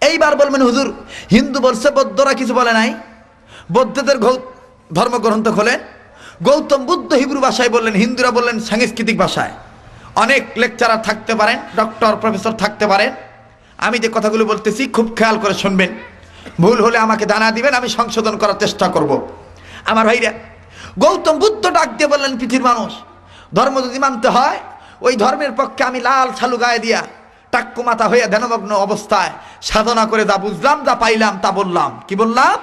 এইবার বলবেন হুজুর হিন্দু বলছে বৌদ্ধরা কিছু বলে নাই, বৌদ্ধদের ধর্মগ্রন্থ খোলেন। গৌতম বুদ্ধ হিব্রু ভাষায় বললেন, হিন্দুরা বললেন সাংস্কৃতিক ভাষায়। অনেক লেকচারার থাকতে পারেন, ডক্টর প্রফেসর থাকতে পারেন। আমি যে কথাগুলো বলতেছি খুব খেয়াল করে শুনবেন, ভুল হলে আমাকে জানা দিবেন, আমি সংশোধন করার চেষ্টা করব। আমার ভাইরা, গৌতম বুদ্ধ ডাক দিয়ে বললেন, পৃথিবীর মানুষ ধর্ম যদি মানতে হয়, ওই ধর্মের পক্ষে আমি লাল ছালু গায়ে দিয়া টাক্কু মাথা হইয়া ধ্যানমগ্ন অবস্থায় সাধনা করে যা বুঝলাম, যা পাইলাম তা বললাম। কি বললাম?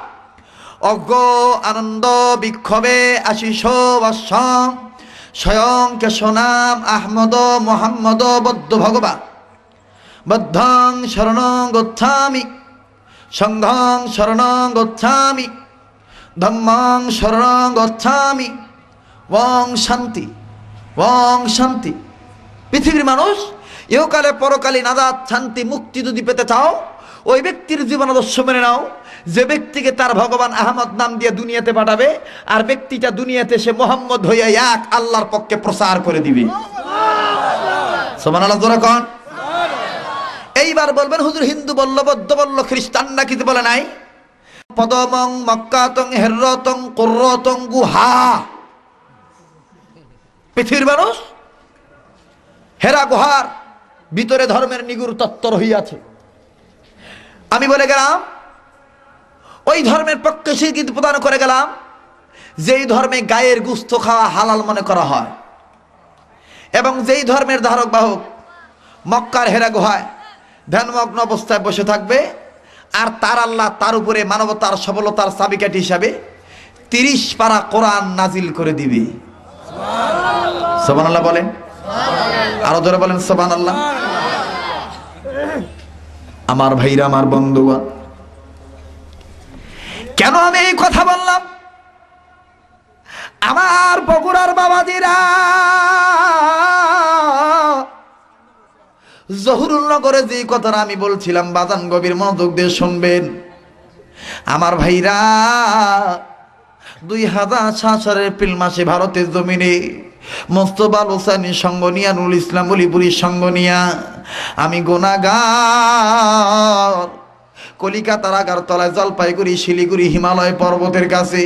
অজ্ঞ আনন্দ বিক্ষোভে আশিস বৎসম স্বয়ং কেশনাম আহমদ মোহাম্মদ বদ্ধ ভগবান বদ্ধং শরণং গচ্ছামি সংঘং শরণং গচ্ছামি ধম্মং শরণং গচ্ছামি ওং শান্তি ওং শান্তি। পৃথিবীর মানুষ, ইহকালে পরকালে নাজাত শান্তি মুক্তি যদি পেতে চাও, ওই ব্যক্তির জীবনাদর্শ মেনে নাও যে ব্যক্তিকে তার ভগবান আহমদ নাম দিয়ে দুনিয়াতে পাঠাবে, আর ব্যক্তিটা দুনিয়াতে সে মোহাম্মদ হইয়া এক আল্লাহর পক্ষে প্রচার করে দিবে। সুবহানাল্লাহ জোরে কোন। এইবার বলবেন হুজুর হিন্দু বলল, বৌদ্ধ বলল, খ্রিস্টানরা কিছু বলে নাই। পদমং মক্কাতং হেরতং কুরতং গুহা। পৃথিবীর মানুষ, হেরা গুহার ভিতরে ধর্মের নিগুড় তত্ত্ব রহিয়াছে। আমি বলে গেলাম, ওই ধর্মের পক্ষে স্বীকৃতি প্রদান করে গেলাম যেই ধর্মে গায়ের গুস্ত খাওয়া হালাল মনে করা হয়, এবং যেই ধর্মের ধারক বাহক মক্কার হেরা গুহায় ধ্যানমগ্ন অবস্থায় বসে থাকবে, আর তার আল্লাহ তার উপরে মানবতার সফলতার চাবিকাঠি হিসাবে 30 পারা কোরআন নাজিল করে দিবে। সুবহানাল্লাহ বলেন, আরো ধরে বলেন সুবহানাল্লাহ। আমার ভাইরা, আমার বন্ধুগণ, কেন আমি এই কথা বললাম? আমার বগুড়ার বাবাজিরা, জহুরুলনগরে যে কথাটা আমি বলছিলাম, বাজান গভীর মনোযোগ দিয়ে শুনবেন। আমার ভাইরা, 2007 এপ্রিল মাসে ভারতের জমিনে মোস্তফা হোসেনী সঙ্গ নিয়া, নুরুল ইসলাম বলিপুরীর সঙ্গ নিয়া আমি গুনাহগার কলিকাতার আগারতলায়, জলপাইগুড়ি, শিলিগুড়ি, হিমালয় পর্বতের কাছে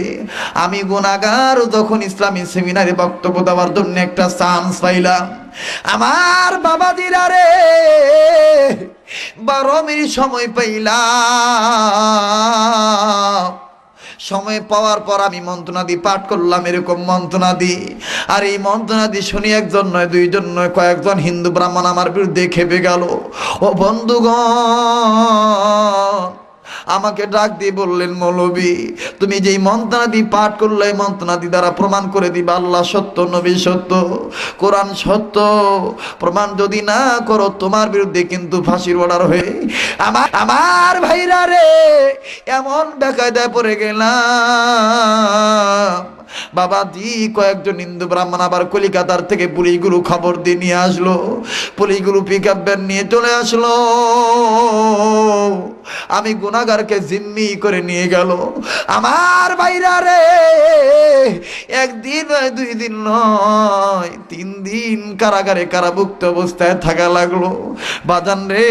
আমি গুনাহগার যখন ইসলামী সেমিনারে বক্তব্য দেওয়ার জন্য একটা চান্স পাইলাম, আমার বাবাজিরা রে 12 মিনিট সময় পাইলাম। সময় পাওয়ার পর আমি মন্ত্রণাদি পাঠ করলাম, এরকম মন্ত্রণাদি। আর এই মন্ত্রণাদি শুনি একজন নয়, দুইজন নয়, কয়েকজন হিন্দু ব্রাহ্মণ আমার বিরুদ্ধে খেপে গেল। ও বন্ধুগণ, আমাকে ডাক দিয়ে বললেন, মৌলবী তুমি যেই মন্ত্রণাদি পাঠ করলে, এই মন্ত্রণাদি দ্বারা প্রমাণ করে দিবা আল্লাহ সত্য, নবী সত্য, কোরআন সত্য। প্রমাণ যদি না করো, তোমার বিরুদ্ধে কিন্তু ফাঁসির অর্ডার হয়ে। আমার ভাইরা রে, এমন বেকায়দায় পড়ে গেলাম। বাবাজি, কয়েকজন হিন্দু ব্রাহ্মণ আবার কলিকাতার থেকে পুলিশগুলো খবর দিয়ে নিয়ে আসলো। পুলিশগুলো পিকআপ ভ্যান নিয়ে চলে আসলো। আমি গুনাহগারকে জিম্মি করে নিয়ে গেল। আমার ভাইরা রে, একদিন নয়, 2 দিন নয়, 3 দিন কারাগারে কারাভুক্ত অবস্থায় থাকা লাগলো। বাজান রে,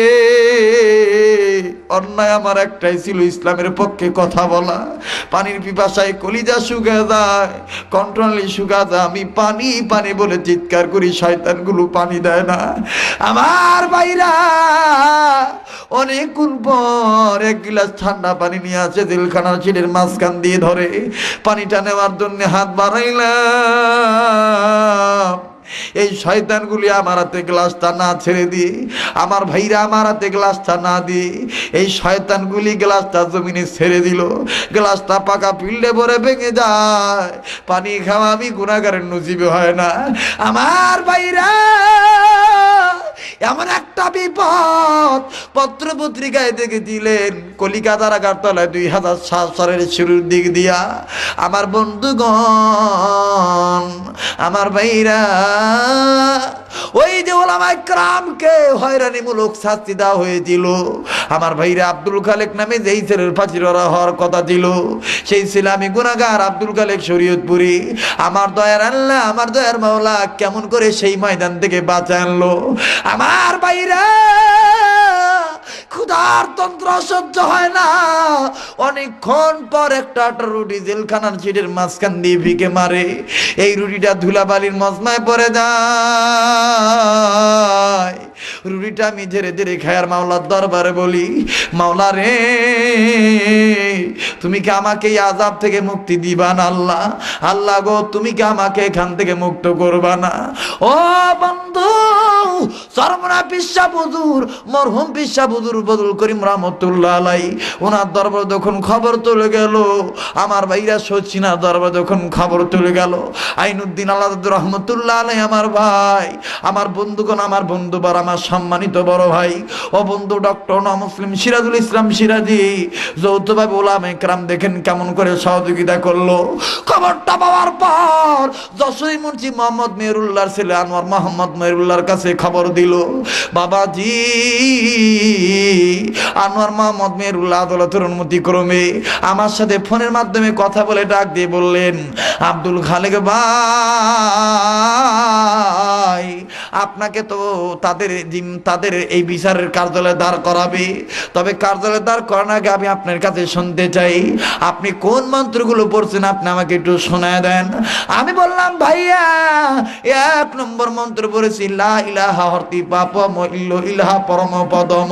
অন্যায় আমার একটাই ছিল, ইসলামের পক্ষে কথা বলা। পানির পিপাসায় কলিজা শুকা যায়, কন্ট্রোলি শুকা যায়। আমি পানি পানি বলে চিৎকার করি, শয়তানগুলো পানি দেয় না। আমার ভাইরা, অনেকক্ষণ পর 1 গিলাস ঠান্ডা পানি নিয়ে আসে, জেলখানার সিটের মাঝখান দিয়ে ধরে পানিটা নেওয়ার জন্য হাত বাড়াইলাম। এই শয়তানগুলি আমার হাতে গ্লাসটা না ছেড়ে দিয়ে, আমার ভাইরা আমার হাতে গ্লাসটা না দিয়ে, এই শয়তানগুলি গ্লাসটা জমিনে ছেড়ে দিল। গ্লাসটা পাকা পিল্ডে ভরে ভেঙে যায়। পানি খাওয়া আমি গুনাহগারের নসিবে হয় না। আমার ভাইরা, এমন একটা বিপদ পত্র পত্রিকায় দেখে দিলেন, কলিকাতার আগারতলায় 2007 সালের শুরুর দিক দিয়া। আমার বন্ধুগণ, আমার ভাইরা, ওই যে ওলামায়ে কেরামকে হয়রানিমূলক শাস্তি দেওয়া হয়েছিল, আমার ভাইরা, আব্দুল খালেক নামে যেই ছেলের ফাঁসির হওয়ার কথা ছিল, সেই ছেলে আমি গুনাহগার আব্দুল খালেক শরীয়তপুরি। আমার দয়ার আল্লাহ, আমার দয়ার মাওলা কেমন করে সেই ময়দান থেকে বাঁচা আনলো। আমার ভাইরা, ক্ষুধা আর তন্ত্র সহ্য হয় না। অনেকক্ষণ পর একটা রুটি জেলখানার সিটের মাঝখান দিয়ে ভিকে মারে, এই রুটিটা ধুলাবালির মজমায় পড়ে যায়। রুটিটা আমি ধীরে ধীরে খাই আর মাওলার দরবারে বলি, মাওলা রে তুমি কি আমাকে এই আযাব থেকে মুক্তি দিবা না আল্লাহ? আল্লাহ গো তুমি কি আমাকে এখান থেকে মুক্ত করবা না? ও বন্ধু, সরমনা পিসা হুজুর, মরহুম পিসা হুজুর বদুল করিম রহমতুল্লাহ আলাই, ওনার দরবার যখন খবর চলে গেল, আমার ভাইরা সচিনা দরবার যখন খবর চলে গেল, আইনুদ্দিন আলাদা রহমতুল্লাহ আলাই আমার ভাই, আমার বন্ধুগণ, আমার বন্ধুবার, আমার সম্মানিত বড় ভাই ও বন্ধু ডক্টর মুসলিম সিরাজুল ইসলাম সিরাজি যৌথভাবে ওলামা ইকরাম দেখেন কেমন করে সহযোগিতা করলো। খবরটা পাওয়ার পর যশোরী মুন্সি মোহাম্মদ মেহেরুল্লাহর ছেলে আনোয়ার মোহাম্মদ মেহেরুল্লাহর কাছে খবর দিল, বাবাজি আনোয়ার মোহাম্মদ মেহেরুল্লাহ আদালতের অনুমতি ক্রমে আমার সাথে ফোনের মাধ্যমে কথা বলে ডাক দিয়ে বললেন, আব্দুল খালেক ভাই আপনাকে তো তাদের এই বিচারের কার্যালয়ে দাঁড় করাবে, তবে কার্যালয়ে দাঁড় করানোর আগে আমি আপনার কাছে শুনতে চাই আপনি কোন মন্ত্রগুলো পড়ছেন, আপনি আমাকে একটু শোনায় দেন। আমি বললাম, ভাইয়া 1 নম্বর মন্ত্র পড়েছি লা ইলাহা হরতি পাপম ইল্লা ইলাহা পরম পদম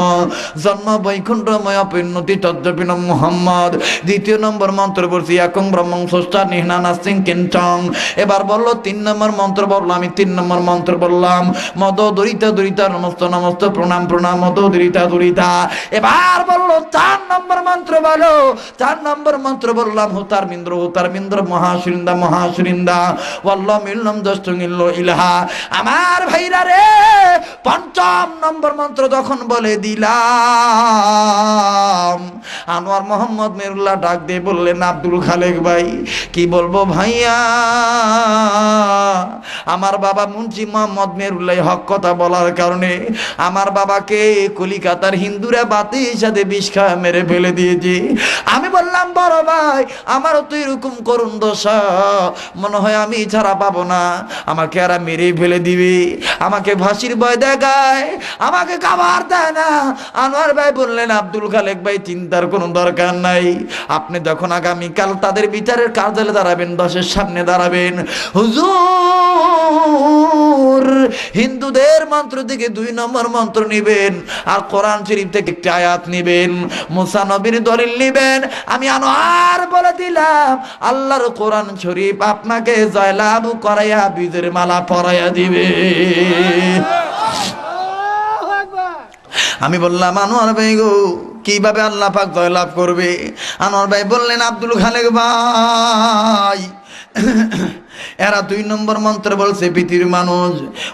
জন্ম বৈকুণ্ঠময় অপরিণতি তদ্জপিন মুহাম্মদ। 2 নম্বর মন্ত্র পড়ছি একং ব্রহ্মং স্রষ্টা নিহনা নাস্তিং কিঞ্চং। এবার বললো 3 নম্বর মন্ত্র বললো, আমি 3 নম্বর মন্ত্র বললাম মদ দরিতা দরিতা নমস্ত নমস্ত প্রণাম প্রণাম মদ দরিতা দরিতা। এবার বললো 4 নম্বর মন্ত্র বলো। 4 নম্বর মন্ত্র বললাম হুতার মিন্দ্র মহাসুরিন্দা মহাসুরিন্দা ওয়াল্লাহ মিল্লাম দস্তঙ্গিল্ল ইলাহা। আমার ভাইরা রে 5ম নম্বর মন্ত্র যখন বলে দিলাম, আনোয়ার মোহাম্মদ মেহেরুল্লাহ ডাক দিয়ে বললেন, আব্দুল খালেক ভাই কি বলবো ভাইয়া, আমার বাবা মুন্সি মোহাম্মদ মেহেরুল্লাহ হক কথা বলার কারণে আমার বাবাকে কলিকাতার হিন্দুরা বাতির সাথে বিষ খাওয়া মেরে ফেলে দিয়েছে। আমি বললাম, বড় ভাই আমারও তো এরকম করুণ দশা, মনে হয় আমি ছাড়া পাবো না, আমাকে আর মেরে ফেলে দিবে, আমাকে ফাঁসির ভয় দেখায়, আমাকে খাবার দেয় না। আনোয়ার ভাই বললেন, আব্দুল খালেক ভাই চিন্তার কোনো দরকার নাই, আপনি যখন আগামীকাল তাদের বিচারের কার্যালয়ে দাঁড়াবেন, 10-এর সামনে দাঁড়াবেন, হুজুর হিন্দুদের মন্ত্র থেকে 2 নম্বর মন্ত্র নিবেন আর কোরআন শরীফ থেকে একটি আয়াত নিবেন, মুসা নবীর দলিল নিবেন। আমি আনোয়ার বলে দিলাম, আল্লাহর কোরআন শরীফ আপনাকে জয়লাভ করাইয়া বীজের মালা পরাইয়া দিবে। আমি বললাম, আনোয়ার ভাই গো কিভাবে আল্লাহ পাক জয়লাভ করবে? আনোয়ার ভাই বললেন, আব্দুল খালেক ভাই এরা 2 নম্বর মন্ত্র বলছে পৃথিবীর মানুষ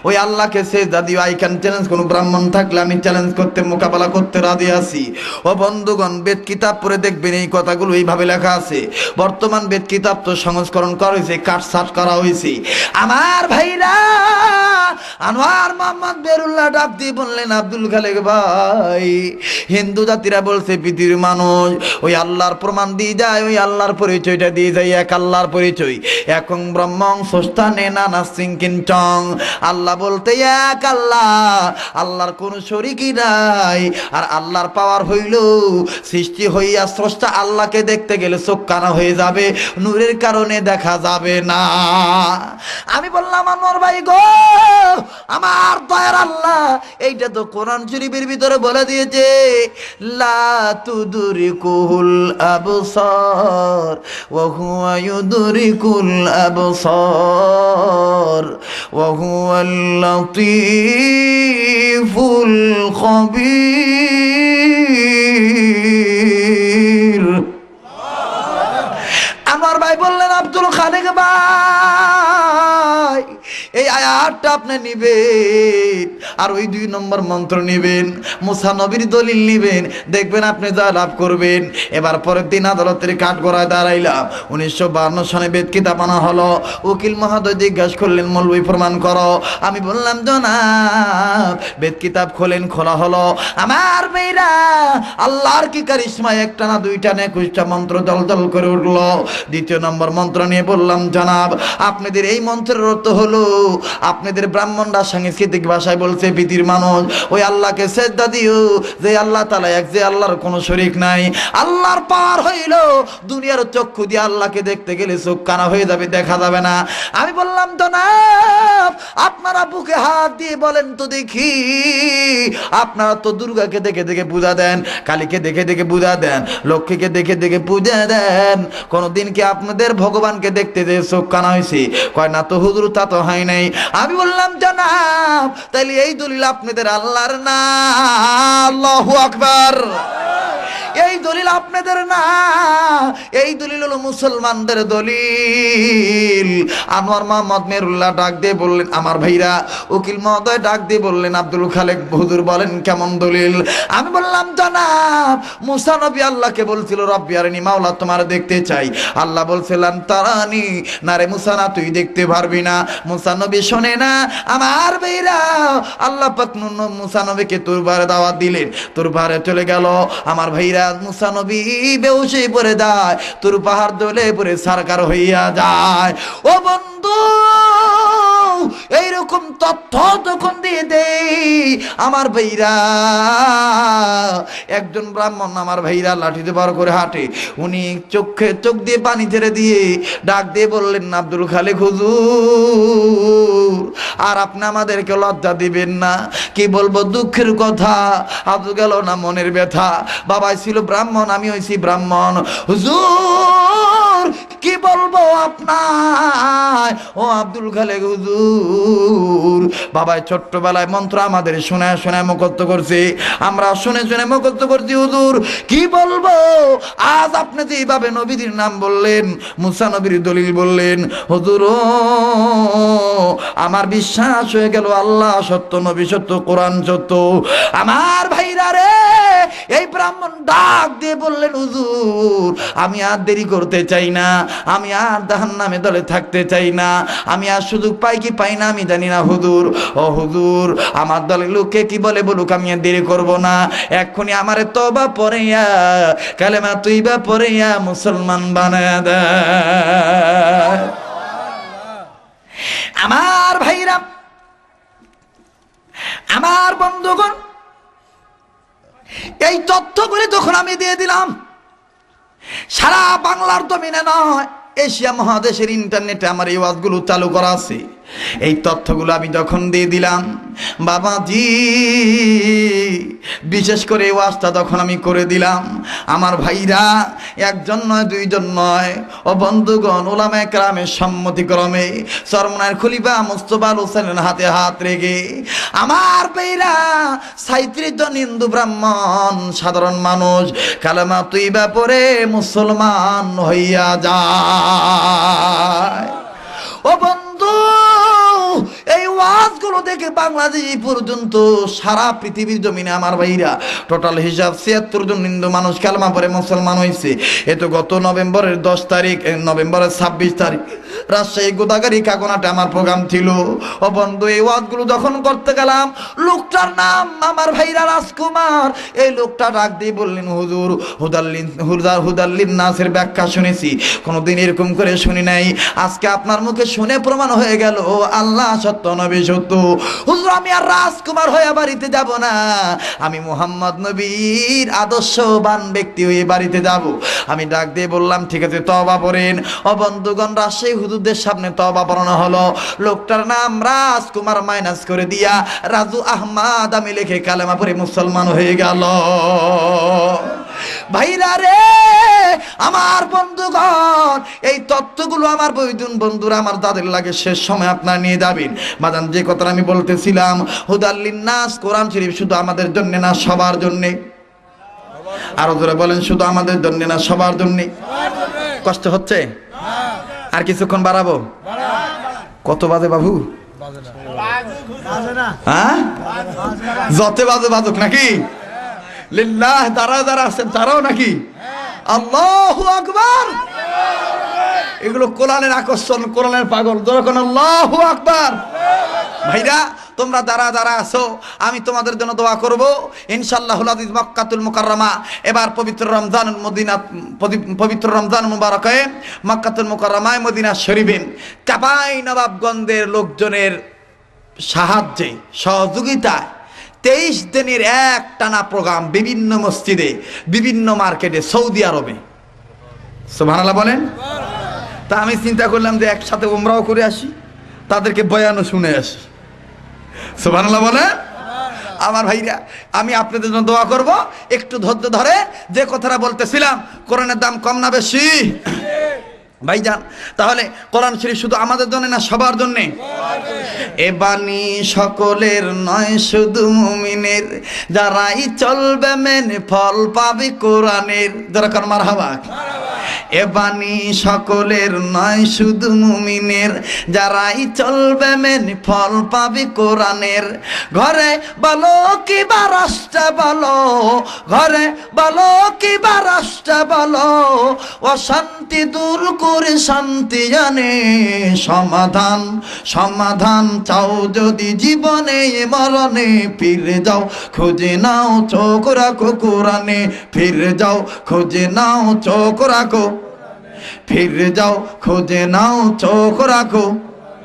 ওই আল্লাহকে সেজদা দিও, আই ক্যান চ্যালেঞ্জ, কোন ব্রাহ্মণ থাকলে আমি চ্যালেঞ্জ করতে মোকাবেলা করতে রাজি আছি। ও বন্ধুগণ, বেদ কিতাব পড়ে দেখবেন এই কথাগুলো এইভাবে লেখা আছে। বর্তমান বেদ কিতাব তো সংস্করণ করা হয়েছে, কাটছাট করা হয়েছে। আমার ভাইরা আনোয়ার মোহাম্মদ মেহেরুল্লাহ ডাক দিয়ে বললেন, আব্দুল খালেক ভাই হিন্দু জাতিরা বলছে পৃথিবীর মানুষ ওই আল্লাহর প্রমাণ দিয়ে যায়, ওই আল্লাহর পরিচয়টা দিয়ে যায়, এক আল্লাহর পরিচয়, একং ব্রহ্মং স্রষ্টানে নানা সিংকিঞ্চং। আল্লাহ বলতে এক আল্লাহ, আল্লাহর কোন শরীকই নাই। আর আল্লাহর পাওয়ার হইল সৃষ্টি হইয়া স্রষ্টা আল্লাহকে দেখতে গেলে চোখ কানা হয়ে যাবে, নূরের কারণে দেখা যাবে না। আমি বললাম, আনোয়ার ভাই গো আমার দয়ার আল্লাহ এইটা তো কোরআন শরীফের ভিতরে বলে দিয়েছে, লা তুদরিকুল আবসার ওয়া হুয়া ইউদরিকুল আবসার ওয়া হুয়াল লাতীফুল খবীর। আমার ভাই বললেন, আব্দুল খালেক ভাই এই আয়াতটা আপনি নিবেন আর ওই 2 নম্বর মন্ত্র নিবেন, মুসা নবীর দলিল নিবেন, দেখবেন আপনি যা লাভ করবেন। এবার পরের দিন আদালতের কাঠগড়ায় দাঁড়াইলাম। 1952 সনে বেদ কিতাব আনা হলো। উকিল মহোদয় জিজ্ঞাসা করলেন, মৌলবি প্রমাণ করো। আমি বললাম, জনাব বেদ কিতাব খোলেন। খোলা হলো। আমার মেয়েরা আল্লাহর কি কারিশমা, একটা না 2টা না 21টা মন্ত্র জল জল করে উঠলো। 2 নম্বর মন্ত্র নিয়ে বললাম, জনাব আপনাদের এই মন্ত্রের অর্থ হলো আপনাদের ব্রাহ্মণরা সাংস্কৃতিক ভাষায় বলছে হচ্ছে পৃথিবীর মানুষ ওই আল্লাহকে সেজদা দিও যে আল্লাহ তাআলা এক, যে আল্লাহর কোনো শরীক নাই। আল্লাহর পাওয়ার হইল দুনিয়ার চক্ষু দিয়ে আল্লাহকে দেখতে গেলে চোখ কানা হয়ে যাবে, দেখা যাবে না। আমি বললাম জনাব আপনারা বুকে হাত দিয়ে বলেন তো দেখি, আপনারা তো দুর্গাকে দেখে দেখে পূজা দেন, কালীকে দেখে দেখে পূজা দেন, লক্ষ্মীকে দেখে দেখে পূজা দেন, কোনদিন কি আপনাদের ভগবানকে দেখতে যে চোখ কানা হয়েছে? কয় না তো হুজুর, তা তো হয় নাই। আমি বললাম জনাব তাইলে এই দলিল আপনাদের আল্লাহর না? আল্লাহু আকবার। এই দলিল আপনাদের না, এই দলিল হলো মুসলমানদের দলিল। আনোয়ার মোহাম্মদ মেরুল্লাহ ডাক দিয়ে বললেন, আমার ভাইরা উকিল মহোদয় ডাক দিয়ে বললেন, আব্দুল খালেক হুজুর বলেন কেমন দলিল? আমি বললাম জনাব মুসা নবী আল্লাহকে বলছিল রব্বি আরিনি, মাওলা তোমার দেখতে চাই। আল্লাহ বলছিলেন তারানি, না রে মুসা না, তুই দেখতে পারবি না। মুসা নবী শোনে না। আমার ভাইরা আল্লাহ পাক মুসা নবীকে তুরবারে দাওয়াত দিলেন, তুরবারে চলে গেল। আমার ভাইরা মুসা নবী বেহুশ হয়ে পড়ে যায়, তোর পাহাড় দলে পড়ে সরকার হইয়া যায়। ও বন্ধু এইরকম তথ্য তখন দিয়ে দেই আমার ভাইরা। একজন ব্রাহ্মণ আমার ভাইরা লাঠিতে বার করে হাঁটে, উনি চোখ দিয়ে পানি ছেড়ে দিয়ে ডাক দিয়ে বললেন, আব্দুল খালেক হুজুর আর আপনি আমাদেরকে লজ্জা দিবেন না। কি বলবো দুঃখের কথা, আজ গেল না মনের ব্যথা। বাবা ছিল ব্রাহ্মণ, আমি হইছি ব্রাহ্মণ। হুজুর কি বলবো আপনার, ও আব্দুল খালেক হুজুর বাবাই ছোট্টবেলায় মন্ত্র আমাদের শোনায় শোনায় মুখস্থ করছে, আমরা শুনে শুনে মুখস্থ করছি। হুজুর কি বলবো, আজ আপনি যেভাবে নবীদের নাম বললেন, মুসা নবীর দলিল বললেন, হুজুর আমার বিশ্বাস হয়ে গেল আল্লাহ সত্য, নবী সত্য, কোরআন সত্য। আমার ভাইরা রে, এই ব্রাহ্মণ ডাক দিয়ে বললেন, হুজুর আমি আর দেরি করতে চাই না, আমি আর জাহান্নামে দলে থাকতে চাই না, আমি আর সুযোগ পাই কি পাই না আমি জানি না হুজুর। ও হুজুর আমার দলের লোকে কি বলে বলুক, আমি আর দেরি করব না, এক্ষুনি আমারে তওবা পড়াইয়া কালেমা তুইবা পড়াইয়া মুসলমান বানায়া দে। আমার ভাইরা, আমার বন্ধুগণ, এই তথ্যগুলি যখন আমি দিয়ে দিলাম, সারা বাংলার জমিনে নয় এশিয়া মহাদেশের ইন্টারনেটে আমার এই ওয়াজগুলো চালু করা আছে। এই তথ্যগুলো আমি যখন দিয়ে দিলাম বাবাজি, বিশেষ করে এই ওয়াজটা যখন আমি করে দিলাম, আমার ভাইরা একজন নয় দুইজন নয়, ও বন্ধুগণ ওলামায়ে কেরামের সম্মতিক্রমে চরমনায়ের খলিফা মুস্তাফা হোসেনের হাতে হাত রেখে আমার ভাইরা ৩৭ জন হিন্দু ব্রাহ্মণ সাধারণ মানুষ কালেমা তুইবা পড়ে মুসলমান হইয়া যায়। ও বন্ধু এই ওয়াজগুলো দেখে বাংলাদেশ পর্যন্ত সারা পৃথিবীর জমিনে আমার ভাইরা টোটাল হিসাব ৭৬ জন হিন্দু মানুষ কালেমা পড়ে মুসলমান হয়েছে। এ তো গত নভেম্বরের ১০ তারিখ, নভেম্বরের ২৬ তারিখ রাজশাহী গোদাগাড়ি কাকনাটে আমার প্রোগ্রাম ছিল। ও বন্ধু এই ওয়াজগুলো যখন করতে গেলাম, লোকটার নাম আমার ভাইরা রাজকুমার, এই লোকটা ডাক দিয়ে বললেন, হুজুর হুদাল্লিন নাসের ব্যাখ্যা শুনেছি, কোনোদিন এরকম করে শুনি নাই, আজকে আপনার মুখে শুনে প্রমাণ হয়ে গেল আল্লাহ সত্য, নবী সত্য। হুজুর আমি আর রাজকুমার হয়ে বাড়িতে যাব না, আমি মুহাম্মদ নবীর আদর্শবান ব্যক্তি হয়ে বাড়িতে যাব। আমি ডাক দিয়ে বললাম ঠিক আছে তওবা পড়েন। ও বন্ধুগণ রাজশাহী হুজুরদের সামনে তওবা পড়ানো হলো। লোকটার নাম রাজকুমার মাইনাস করে দিয়া রাজু আহমদ আমি লিখে কালেমা পড়ে মুসলমান হয়ে গেল। ভাইরা রে আমার বন্ধুগণ, এই তত্ত্বগুলো আমার বৈদুন বন্ধুরা আমার তাদের লাগে শেষ সময় আপনারা নিয়ে যাবেন। বাজান যে কথাটা আমি বলতেছিলাম, হুদাল্লিন নাস কোরআন শরীফ শুধু আমাদের জন্য না সবার জন্য। আরো জোরে বলেন, শুধু আমাদের জন্য না সবার জন্য। কষ্ট হচ্ছে? আর কিছুক্ষণ বাড়াবো? কত বাজে বাবু? হ্যাঁ যত বাজে বাজুক নাকি? লিল্লাহ যারা যারা আছেন তারাও নাকি? আল্লাহু আকবার। এগুলো কোরআনের আকর্ষণ, কোরআনের পাগল, যখন আল্লাহু আকবার। ভাইরা তোমরা যারা যারা আছো আমি তোমাদের জন্য দোয়া করব ইনশাআল্লাহুল আজিজ। মক্কাতুল মুকাররমা এবার পবিত্র রমজান মদিনা, পবিত্র রমজান মুবারকে মক্কাতুল মুকাররমায় মদিনা শরীফে চাপাই নবাবগঞ্জের লোকজনের সাহায্যে সহযোগিতায় 23 দিনের এক টানা প্রোগ্রাম বিভিন্ন মসজিদে, বিভিন্ন মার্কেটে, সৌদি আরবে। সুবহানাল্লাহ বলেন। তা আমি চিন্তা করলাম যে একসাথে উমরাও করে আসি, তাদেরকে বয়ানও শুনে আসি। সুবহানাল্লাহ বলেন। আমার ভাইরা, আমি আপনাদের জন্য দোয়া করব, একটু ধৈর্য ধরে। যে কথাটা বলতেছিলাম, কোরআনের দাম কম না বেশি ভাইজান? তাহলে কোরআন শরীফ শুধু আমাদের জন্য না, সবার জন্যে। এ বাণী সকলের নয়, শুধু মুমিনের, যারাই চলবে মেনে ফল পাবে কোরআনের। যারা কার মারহাবা। এ বাণী সকলের নয়, শুধু মুমিনের, যারাই চলবে মেনে ফল পাবে কোরআনের। ঘরে বলো কি বা রাষ্ট্র বলো, ঘরে বলো কি বা রাষ্ট্র বলো, অশান্তি দূর করে শান্তি জানে। সমাধান সমাধান চাও যদি জীবনে মরণে, ফিরে যাও খুঁজে নাও চোখ রাখো কোরআনে। ফিরে যাও খুঁজে নাও চোখ রাখো, ফিরে যাও খুঁজে নাও চোখ রাখো।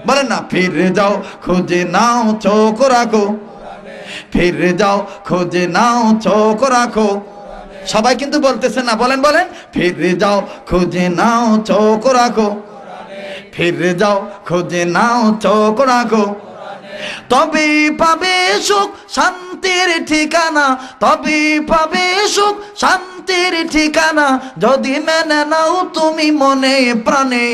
বলেন না, ফিরে যাও খুঁজে নাও চোখ রাখো, ফিরে যাও খুঁজে নাও চোখ রাখো। সবাই কিন্তু বলতেছে না, বলেন বলেন। ফিরে যাও খুঁজে নাও চোখ রাখো, ফিরে যাও খুঁজে নাও চোখ রাখো। তবে পাবে সুখ শান্তির ঠিকানা, তবে পাবে সুখ শান্তির ঠিকানা, যদি মেনে নাও তুমি মনে প্রাণে।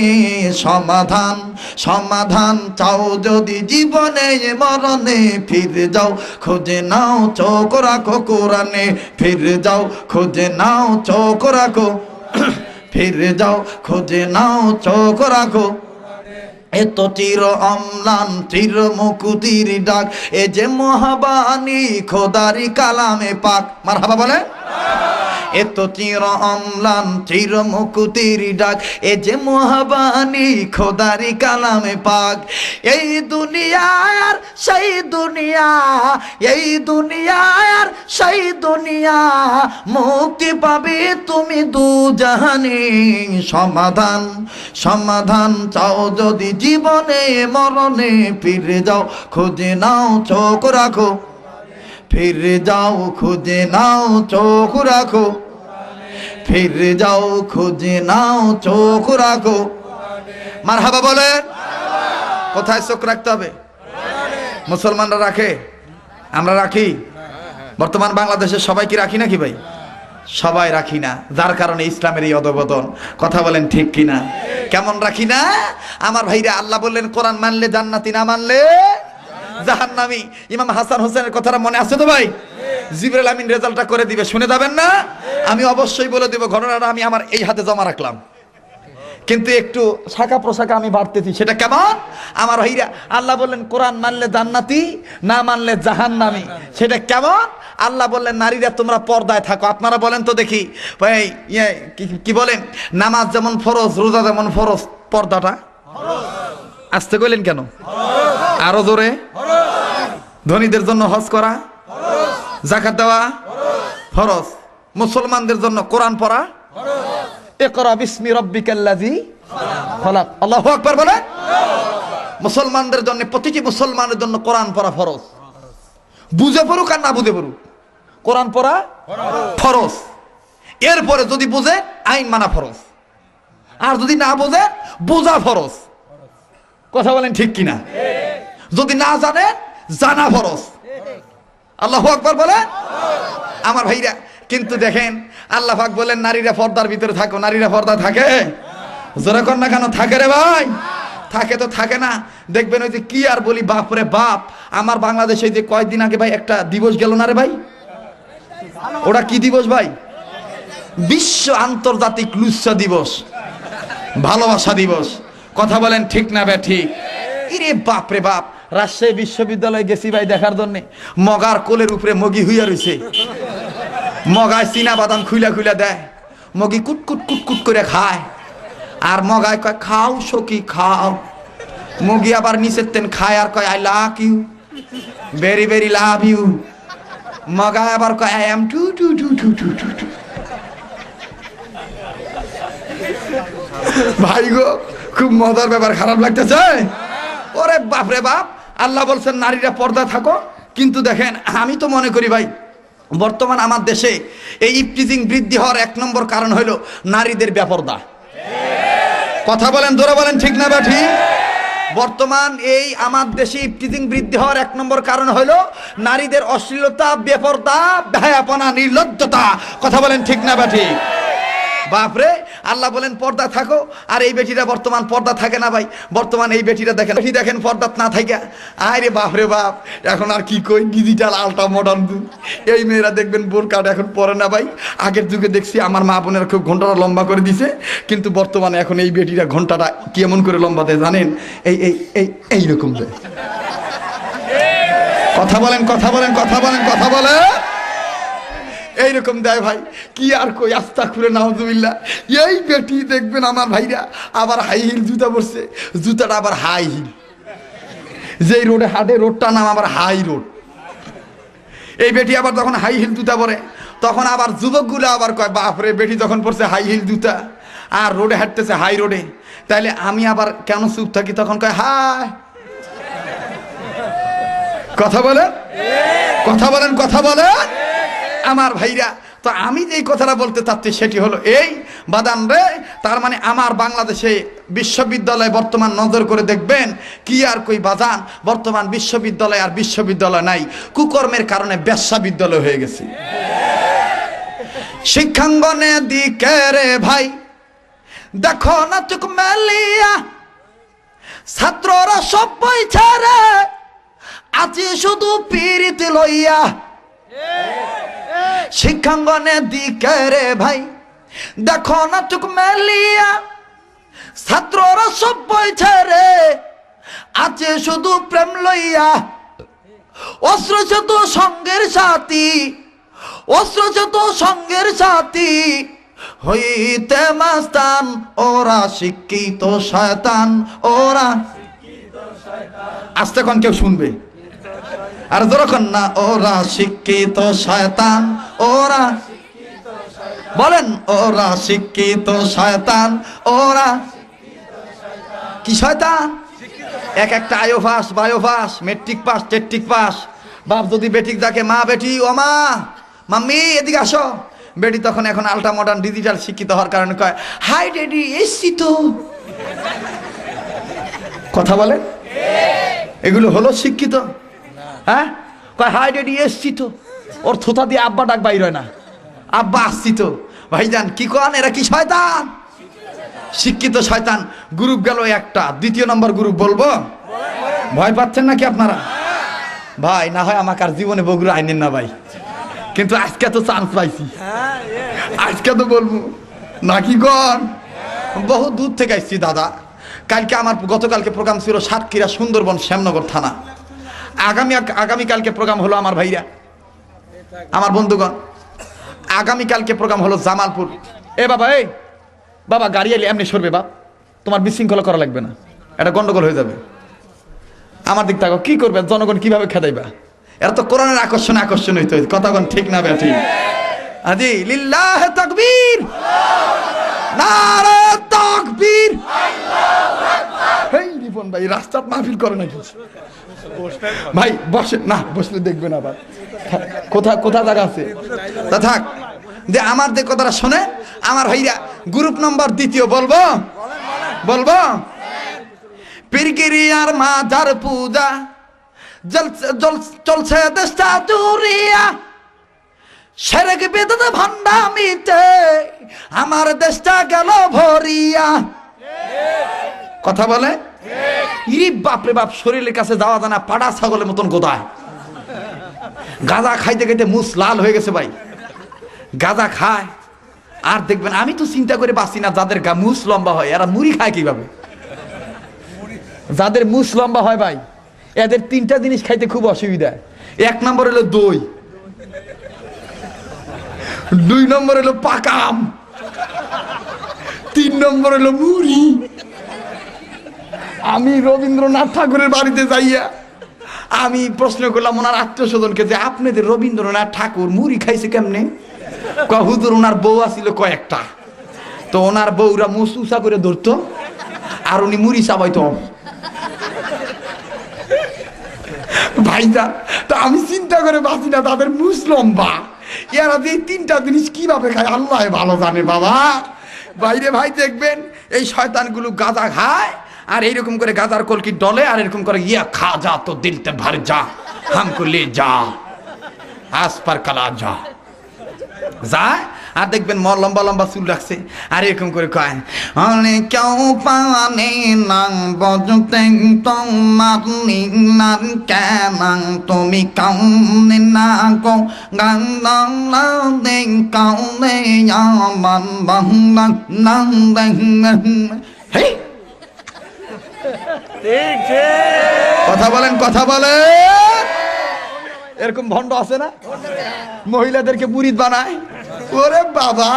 সমাধান সমাধান চাও যদি জীবনে মরণে, ফিরে যাও খুঁজে নাও চোখ রাখো কোরআনে। ফিরে যাও খুঁজে নাও চোখ রাখো, ফিরে যাও খুঁজে নাও চোখ রাখো। এত চির অম্লান চির মুকুতির ডাক, এ যে মহাবাণী খোদারি কালামে পাক। মারহাবা বলে। এত চির অম্লান চির মুকুতির ডাক, এ যে মহাবাণী খোদারি কালামে পাক। এই দুনিয়া আর সেই দুনিয়া, এই দুনিয়া আর সেই দুনিয়া, মুক্তি পাবে তুমি দু জাহানে। সমাধান সমাধান চাও যদি জীবনে মরণে, ফিরে যাও খুঁজে নাও চোখ রাখো, ফিরে যাও খুঁজে নাও চোখ রাখো, ফিরে যাও খুঁজে নাও চোখ রাখো। মারহাবা বলে। কোথায় চোখ রাখতে হবে? মুসলমানরা রাখে, আমরা রাখি। বর্তমান বাংলাদেশের সবাই কি রাখি নাকি ভাই? সবাই রাখি না, যার কারণে ইসলামের এই অধঃপতন। কথা বলেন ঠিক কিনা? কেমন রাখি না আমার ভাইরা? আল্লাহ বললেন কোরআন মানলে জান্নাতি, না মানলে জাহান্নামী। ইমাম হাসান হোসেনের কথাটা মনে আছে তো ভাই? জিবরাইল আমিন রেজাল্টটা করে দিবে, শুনে যাবেন না? আমি অবশ্যই বলে দেব। ঘটনাটা আমি আমার এই হাতে জমা রাখলাম, কিন্তু একটু শাখা প্রশাখা আমি বাড়তেছি। সেটা কেমন আমার ভাইরা? আল্লাহ বললেন কোরআন মানলে জান্নাতি, না মানলে জাহান্নামী। সেটা কেমন? আল্লাহ বললেন নারীরা তোমরা পর্দায় থাকো। আপনারা বলেন তো দেখি, কি বলেন? নামাজ যেমন ফরজ, রোজা যেমন ফরজ, পর্দাটা আসতে কইলেন কেন? আরো জোরে। ধনীদের জন্য হজ করা, যাকাত দেওয়া ফরজ। মুসলমানদের জন্য কোরআন পড়া, ইকরা বিসমি রাব্বিকাল্লাযী খালাক। আল্লাহু আকবার বলে। মুসলমানদের জন্য, প্রতিটি মুসলমানের জন্য কোরআন পড়া ফরজ। বুঝে পড়ুক আর না বুঝে পড়ুক, কোরআন পড়া ফরজ। এরপরে যদি বুঝে আইন মানা ফরজ, আর যদি না বুঝে বোঝা ফরজ। কথা বলেন ঠিক কিনা? যদি না জানে জানা ফরজ। আল্লাহু আকবার বলে আমার ভাইরা। কিন্তু দেখেন আল্লাহ পাক বলেন নারীরা পর্দার ভিতরে থাকো। নারীরা পর্দা থাকে? জোরে কর না কেন? থাকে রে ভাই। থাকে তো থাকে না। দেখবেন ওই যে কি আর বলি, বাপরে বাপ, আমার বাংলাদেশে যে কয়েকদিন আগে ভাই একটা দিবস গেল না রে ভাই? ওটা কি দিবস ভাই? বিশ্ব আন্তর্জাতিক লুচ্চা দিবস, ভালোবাসা দিবস। কথা বলেন ঠিক না বে ঠিক? ইরে বাপরে বাপ, রাজশাহী বিশ্ববিদ্যালয়ে গেছি ভাই দেখার জন্য। মগার কোলের উপরে মগি হইয়া রইছে। মগায় চীনা বাদাম খুইলা খুইলা দেয়, মগি কুট কুট কুট কুট করে খায়। আর মগায় কয় খাও সখী খাও। মগি আবার নিচের তেন খায় আর কয় I love you, very very love you. মগায় আবার কয় I am too too too too too too too. ভাই গো, খুব মজার ব্যাপার, খারাপ লাগতেছে। ওরে বাপরে বাপ, আল্লাহ বলছেন নারীরা পর্দা থাকো। কিন্তু দেখেন, আমি তো মনে করি ভাই, বর্তমান আমার দেশে এই ইফটিজিং বৃদ্ধি হওয়ার 1 নম্বর কারণ হলো নারীদের বেপরদা। কথা বলেন, জোরে বলেন, ঠিক না বা ঠিক? বর্তমান এই আমার দেশে ইফটিজিং বৃদ্ধি হওয়ার 1 নম্বর কারণ হলো নারীদের অশ্লীলতা, বেপরদা, বেহায়াপনা, নির্লজ্জতা। কথা বলেন, ঠিক না বা ঠিক? বাপরে, আল্লাহ বলেন পর্দা থাকো, আর এই বেটিরা বর্তমান পর্দা থাকে না ভাই। বর্তমান এই বেটিরা দেখেন, দেখেন পর্দাত না থাকে, আরে বাপরে বাপ, এখন আর কি কই, ডিজিটাল আলট্রা মডার্ন যুগ। এই মেয়েরা দেখবেন বোরকাট এখন পরে না ভাই। আগের যুগে দেখছি আমার মা বোনেরা খুব ঘন্টাটা লম্বা করে দিছে, কিন্তু বর্তমানে এখন এই বেটিরা ঘন্টাটা কেমন করে লম্বা দেয় জানেন? এই এই এই এইরকম দেয়। কথা বলেন, কথা বলেন, কথা বলেন, কথা বলে এইরকম দেয় ভাই। কি আর কই, আস্তাগফিরুল্লাহ, নাউযুবিল্লাহ। এই বেটি দেখবেন আমার ভাইরা আবার হাই হিল জুতা পরছে, জুতাটা আবার হাই হিল। যেই রোডে হাঁটে, রোডটার নাম আবার হাই রোড। এই বেটি আবার যখন হাই হিল জুতা পরে, তখন আবার যুবকগুলো আবার কয়, বাপরে, বেটি যখন পরছে হাই হিল জুতা আর রোডে হাঁটতেছে হাই রোডে, তাইলে আমি আবার কেন চুপ থাকি? তখন কয় হাই। কথা বলেন, কথা বলেন, কথা বলেন আমার ভাইরা। তো আমি যেই কথাটা বলতে চাচ্ছি সেটি হলো এই, বাদান রে, তার মানে আমার বাংলাদেশে বিশ্ববিদ্যালয় বর্তমান নজর করে দেখবেন, কি আর কই বাজান, বর্তমান বিশ্ববিদ্যালয় আর বিশ্ববিদ্যালয় নাই, কুকর্মের কারণে বেশ্যা বিদ্যালয় হয়ে গেছে। শিক্ষাঙ্গনে দিকে রে ভাই দেখো না চোখ মেলিয়া, ছাত্ররা সব বই ছেড়ে আছে শুধু পীড়িত লইয়া। শিক্ষাঙ্গনে দিকে রে ভাই দেখো না চোখ মেলিয়া, ছাত্ররা সব বই ছেড়ে আছে শুধু প্রেম লইয়া। অস্ত্র তো সঙ্গের সাথী, অস্ত্র তো সঙ্গের সাথী, হইতে মাস্তান ওরা শিক্ষিত শয়তান, ওরা। আস্তে কোন কেউ শুনবে, আর যখন না, ওরা শিক্ষিত শয়তান, ওরা। বলেন, ওরা শিক্ষিত শয়তান, ওরা কি শয়তান? এক একটা আয়ো পাস, বায়ো পাস, মেট্রিক পাস, টেট্রিক পাস। বাপ যদি বেটিক ডাকে, মা বেটি, ও মা, মাম্মি এদিকে আসো, বেটি তখন এখন আল্ট্রা মডার্ন ডিজিটাল শিক্ষিত হওয়ার কারণে কয়, হাই ড্যাডি এসছি তো। কথা বলে, এগুলো হলো শিক্ষিত? হ্যাঁ, কয় হাই ড্যাডি এসছি তো, ওর থোতা দিয়ে আব্বা ডাক বাইর হয় না, আব্বা আসছি তো। ভাইজান কি কন, এরা কি শয়তান? শিক্ষিত শয়তান। গ্রুপ গেল একটা, 2 নম্বর গ্রুপ বলবো? ভয় পাচ্ছেন নাকি আপনারা? ভাই না হয় আমাকে আর জীবনে বগুড়া আইনেন না ভাই, কিন্তু আজকে তো চান্স পাইছি, আজকে তো বলবো নাকি কন। বহু দূর থেকে আসছি দাদা। কালকে আমার, গতকালকে প্রোগ্রাম ছিল সাতক্ষীরা, সুন্দরবন, শ্যামনগর থানা। আগামীকালকে প্রোগ্রাম হলো আমার ভাইরা, আমার বন্ধুগণ, আগামীকালকে প্রোগ্রাম হলো জামালপুর। এ বাবা, এই বাবা, গাড়ি এলে এমনি সরবে বাপ, তোমার বিশৃঙ্খলা করা লাগবে না, এটা গন্ডগোল হয়ে যাবে। আমার দিক থাকো, কি করবে, জনগণ কিভাবে খেদাইবা? এরা তো কোরআনের আকর্ষণ হইতে হইতে। কথাগণ ঠিক না বেঠিক? আজি লিল্লাহ তাকবীর, নারে তাকবীর। হেই রিপন ভাই, রাস্তাত মাহফিল করে নাকি ভাই? বসে না, বসলে দেখবেন আবার কোথা জায়গা আছে। তা থাক, যে আমার যে কথাটা শোনে আমার ভাইরা, গ্রুপ নম্বর 2 বলবো? বলবো? পীরগিরিয়ার মাজার পূজা চলছে দেশটা জুড়িয়া, সেরেক বেদতে ভণ্ডামিতে আমার দেশটা গেল ভরিয়া। কথা বলে, ইরি বাপরে বাপ, শরীরের কাছে যাওয়া জানা, পাড়া ছাগলের মতন গোদায়। গাঁজা খাইতে খাইতে মুস লাল হয়ে গেছে ভাই, গাঁজা খায়। আর দেখবেন, আমি তো চিন্তা করে বাঁচি না, যাদের মুস লম্বা হয় এরা মুড়ি খায় কিভাবে? যাদের মুস লম্বা হয় ভাই, এদের 3টা জিনিস খাইতে খুব অসুবিধা। 1 নম্বর হলো দই, 2 নম্বর হলো পাকাম, 3 নম্বর হলো মুড়ি। আমি রবীন্দ্রনাথ ঠাকুরের বাড়িতে যাইয়া আমি প্রশ্ন করলাম ওনার আত্মীয় স্বজনকে, যে আপনাদের রবীন্দ্রনাথ ঠাকুর মুড়ি খাইছে কেমনে? হুজুর, ওনার বউ আছিল কয়েকটা, তো ওনার বউরা মুস উঁচা করে ধরতো আর উনি মুড়ি চাবাইতো। ভাইজান, তা আমি চিন্তা করে বাঁচি না, তাদের মুস লম্বা, এরা যে তিনটা জিনিস কিভাবে খায় আল্লাহ ভালো জানে বাবা। বাইরে ভাই দেখবেন এই শয়তানগুলো গাঁজা খায় আর এইরকম করে গাঁজার কলকি ডলে আর এরকম করে ইয়া খা যা তো দিলতে ভর যা হামকো লে যা আস পার কালা যা যায়। আর দেখবেন লম্বা লম্বা চুল রাখছে আর এরকম করে কয় অনে কেউ পানে নাং বজতে তোমার নিনান কেনাং তুমি কাউনে না গো গান দে কাউনে আমার বাংলা নাং হে কথা বলেন কথা বলেন। এরকম ভণ্ড আছে না, মহিলাদেরকে মুরিদ বানায়। ওরে বাবা,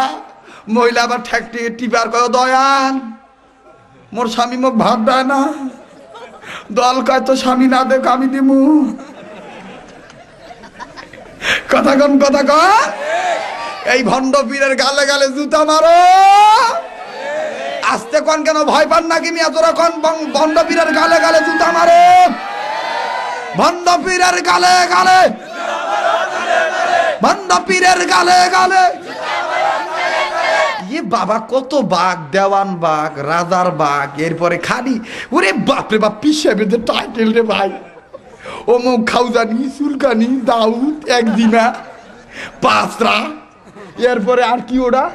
মহিলা আবার ঠেকটি টিপার কয় দয়াল মোর স্বামী মোক ভাত দেয় না, দল কয় তো স্বামী না দেখ আমি দিমু। কথা কন কথা কন। এই ভণ্ড পীরের গালে গালে জুতা মারো। আস্তে কন কেন, ভয় পান নাকি মিয়া তোরা? কন ভণ্ড পীরের গালে গালে জুতা মারো, ভণ্ড পীরের গালে গালে, ভণ্ড পীরের গালে গালে। ইয়ে বাবা, কত বাঘ, দেওয়ান বাঘ, রাজার বাঘ, এরপরে খালি ওরে বাপরে বাপ পিসাবে টাইটেল রে ভাই। অমুক খাউজানি, সুলকানি, দাউদ, একদিনা, পাঁচরা, এরপরে আর কি ওটা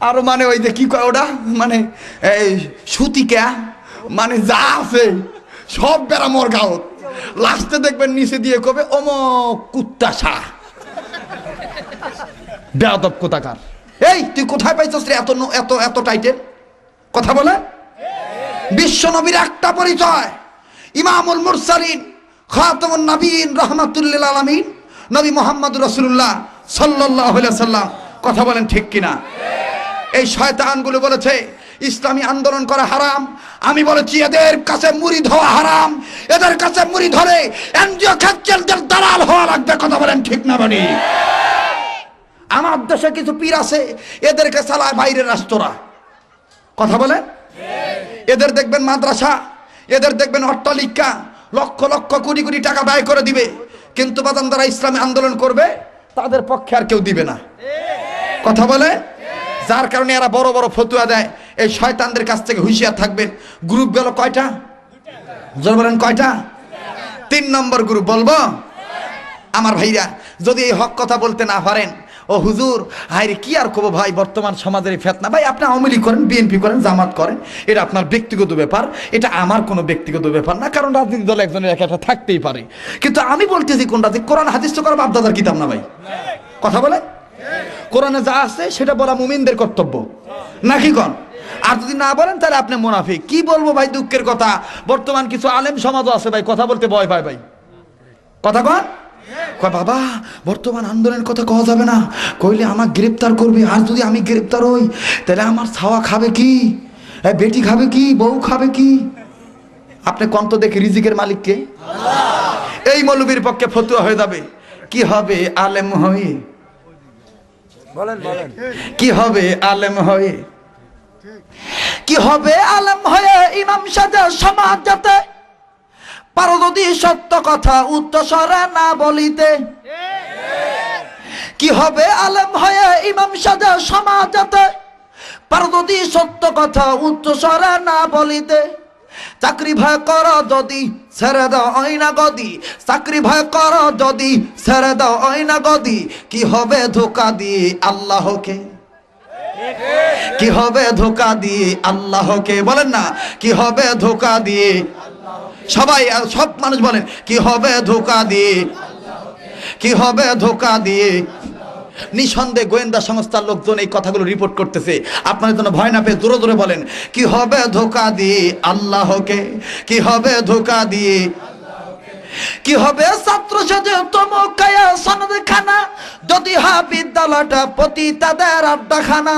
আরো মানে ওই যে কি কয় ওটা মানে এই সুতিকা, মানে যা আছে সব বেড়া মোর গাঁত। লাস্টে দেখবেন নিচে দিয়ে কবে অমুক কুত্তা শাহ, বেয়াদব কোথাকার। এই তুই কোথায় পাইছস রে এত এত এত টাইটেল? কথা বলে। বিশ্ব নবীর একটা পরিচয়, ইমামুল মুরসালিন খাতামুন নবীন রাহমাতুল আলামিন নবী মুহাম্মদুর রাসূলুল্লাহ সাল্লাল্লাহু আলাইহি সাল্লাম। কথা বলেন ঠিক কিনা? এই শয়তানগুলো বলেছে ইসলামী আন্দোলন করা হারাম, আমি বলেছি এদের কাছে মুরিদ হওয়া হারাম, এদের কাছে মুরিদ হলে এনজিও খাচ্চেলদের দালাল হওয়া লাগবে। কথা বলেন ঠিক না বলি? আমার দেশে কিছু পীর আছে, এদেরকে চালায় বাইরের রাষ্ট্ররা। কথা বলেন। এদের দেখবেন মাদ্রাসা, এদের দেখবেন অট্টালিকা, লক্ষ লক্ষ কোটি কোটি টাকা ব্যয় করে দিবে, কিন্তু বাদাম যারা ইসলামী আন্দোলন করবে তাদের পক্ষে আর কেউ দিবে না। কথা বলে। যার কারণে এরা বড় বড় ফতুয়া দেয়। এই শয়তানদের কাছ থেকে হুঁশিয়ার থাকবেন। গ্রুপ গেল কয়টা? জোর বলেন কয়টা? 3 নম্বর গ্রুপ বলবো। আমার ভাইরা যদি এই হক কথা বলতে না পারেন, ও হুজুর হায়রে কি আর কব ভাই, বর্তমান সমাজের এই ফেতনা। ভাই আপনি আওয়ামী লীগ করেন, বিএনপি করেন, জামাত করেন, এটা আপনার ব্যক্তিগত ব্যাপার, এটা আমার কোনো ব্যক্তিগত ব্যাপার না, কারণ রাজনৈতিক দল একজনের একটা থাকতেই পারে। কিন্তু আমি বলতেছি কোনটা, যে কোরআন হাদিস তো করা বাপদাদার কিতাব না ভাই। কথা বলে। কোরআনে যা আছে সেটা বলা মুমিনদের কর্তব্য নাকি কন? আর যদি না বলেন তাহলে আপনি মুনাফিক। কি বলবো ভাই, দুঃখের কথা, বর্তমান কিছু আলেম সমাজও আছে ভাই কথা বলতে ভয় পায় ভাই। কথা কন। কয় বাবা বর্তমান আন্দোলনের কথা কওয়া যাবে না, কইলে আমার গ্রেপ্তার করবে, আর যদি আমি গ্রেপ্তার হই তাহলে আমার ছাওয়া খাবে কি, বেটি খাবে কি, বউ খাবে কি? আপনি কন্ত দেখে রিজিকের মালিককে। এই মৌলবীর পক্ষে ফতুয়া হয়ে যাবে। কি হবে আলেম হয়ে? বলেন বলেন, কি হবে আলেম হয়ে? কি হবে আলেম হয়ে ইমাম সাজা সমাজ যাতে পারো যদি সত্য কথা উচ্চস্বরে না বলিতে। কি হবে আলেম হয়ে ইমাম সাজা সমাজ যাতে পারো যদি সত্য কথা উচ্চস্বরে না বলিতে। চাকরি ভয় কর যদি ছেড়ে দাও আয়না গদি, চাকরি ভয় কর যদি ছেড়ে দাও আয়না গদি। কি হবে ধোকা দিয়ে আল্লাহকে, কি হবে ধোকা দিয়ে আল্লাহকে? বলেন না কি হবে ধোকা দিয়ে? সবাই সব মানুষ বলেন কি হবে ধোকা দিয়ে, কি হবে ধোকা দিয়ে? নিঃসন্দেহে গোয়েন্দা সংস্থার লোকজন এই কথাগুলো রিপোর্ট করতেছে। আপনাদের জন্য ভয় না পেয়ে জোরে জোরে বলেন কি হবে ধোকা দিয়ে আল্লাহকে, কি হবে ধোকা দিয়ে? কি হবে ছাত্র সাজে তমকায়া সনদ খানা, যদি হা বিদ্যালয়টা প্রতি তাদের আড্ডাখানা।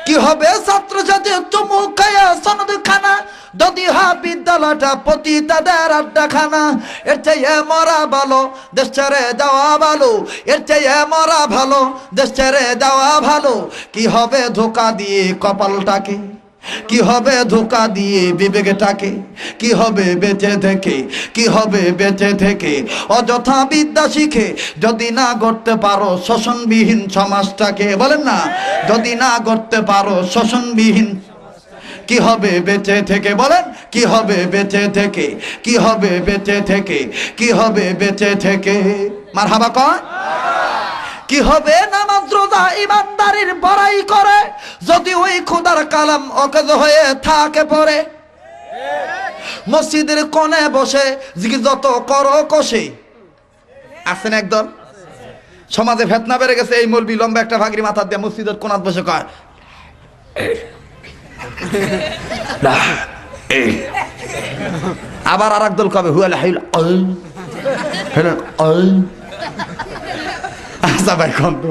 কি হবে ছাত্র সাজে তমকায়া সনদ খানা, যদি হা বিদ্যালয়টা প্রতি তাদের আড্ডাখানা। এর চেয়ে মরা ভালো দেশ ছেড়ে যাওয়া ভালো, এর চেয়ে মরা ভালো দেশ ছেড়ে যাওয়া ভালো। কি হবে ধোকা দিয়ে কপালটাকে, কি হবে ধোকা দিয়ে বিবেকটাকে, কি হবে বেঁচে থেকে, কি হবে বেঁচে থেকে অযথা বিদ্যা শিখে যদি না গড়তে পারো শোষণবিহীন সমাজটাকে। বলেন না, যদি না গড়তে পারো শোষণবিহীন, কি হবে বেঁচে থেকে? বলেন, কি হবে বেঁচে থেকে, কি হবে বেঁচে থেকে, কি হবে বেঁচে থেকে? মারহাবা কয়। কি হবে নামাজ রোজা ইমানদারির বড়াই করে যদি ওই খোদার কালাম অকেজ হয়ে থাকে পড়ে। মসজিদের কোণে বসে যত করো কষে আছেন একদল সমাজে ফেতনা বেড়ে গেছে, এই মৌলবি লম্বা একটা ভাগরি মাথা দিয়ে মসজিদের কোণাত বসে কয় আবার আর একদল কবে হুয়াল হাইল আচ্ছা ভাই কন্ত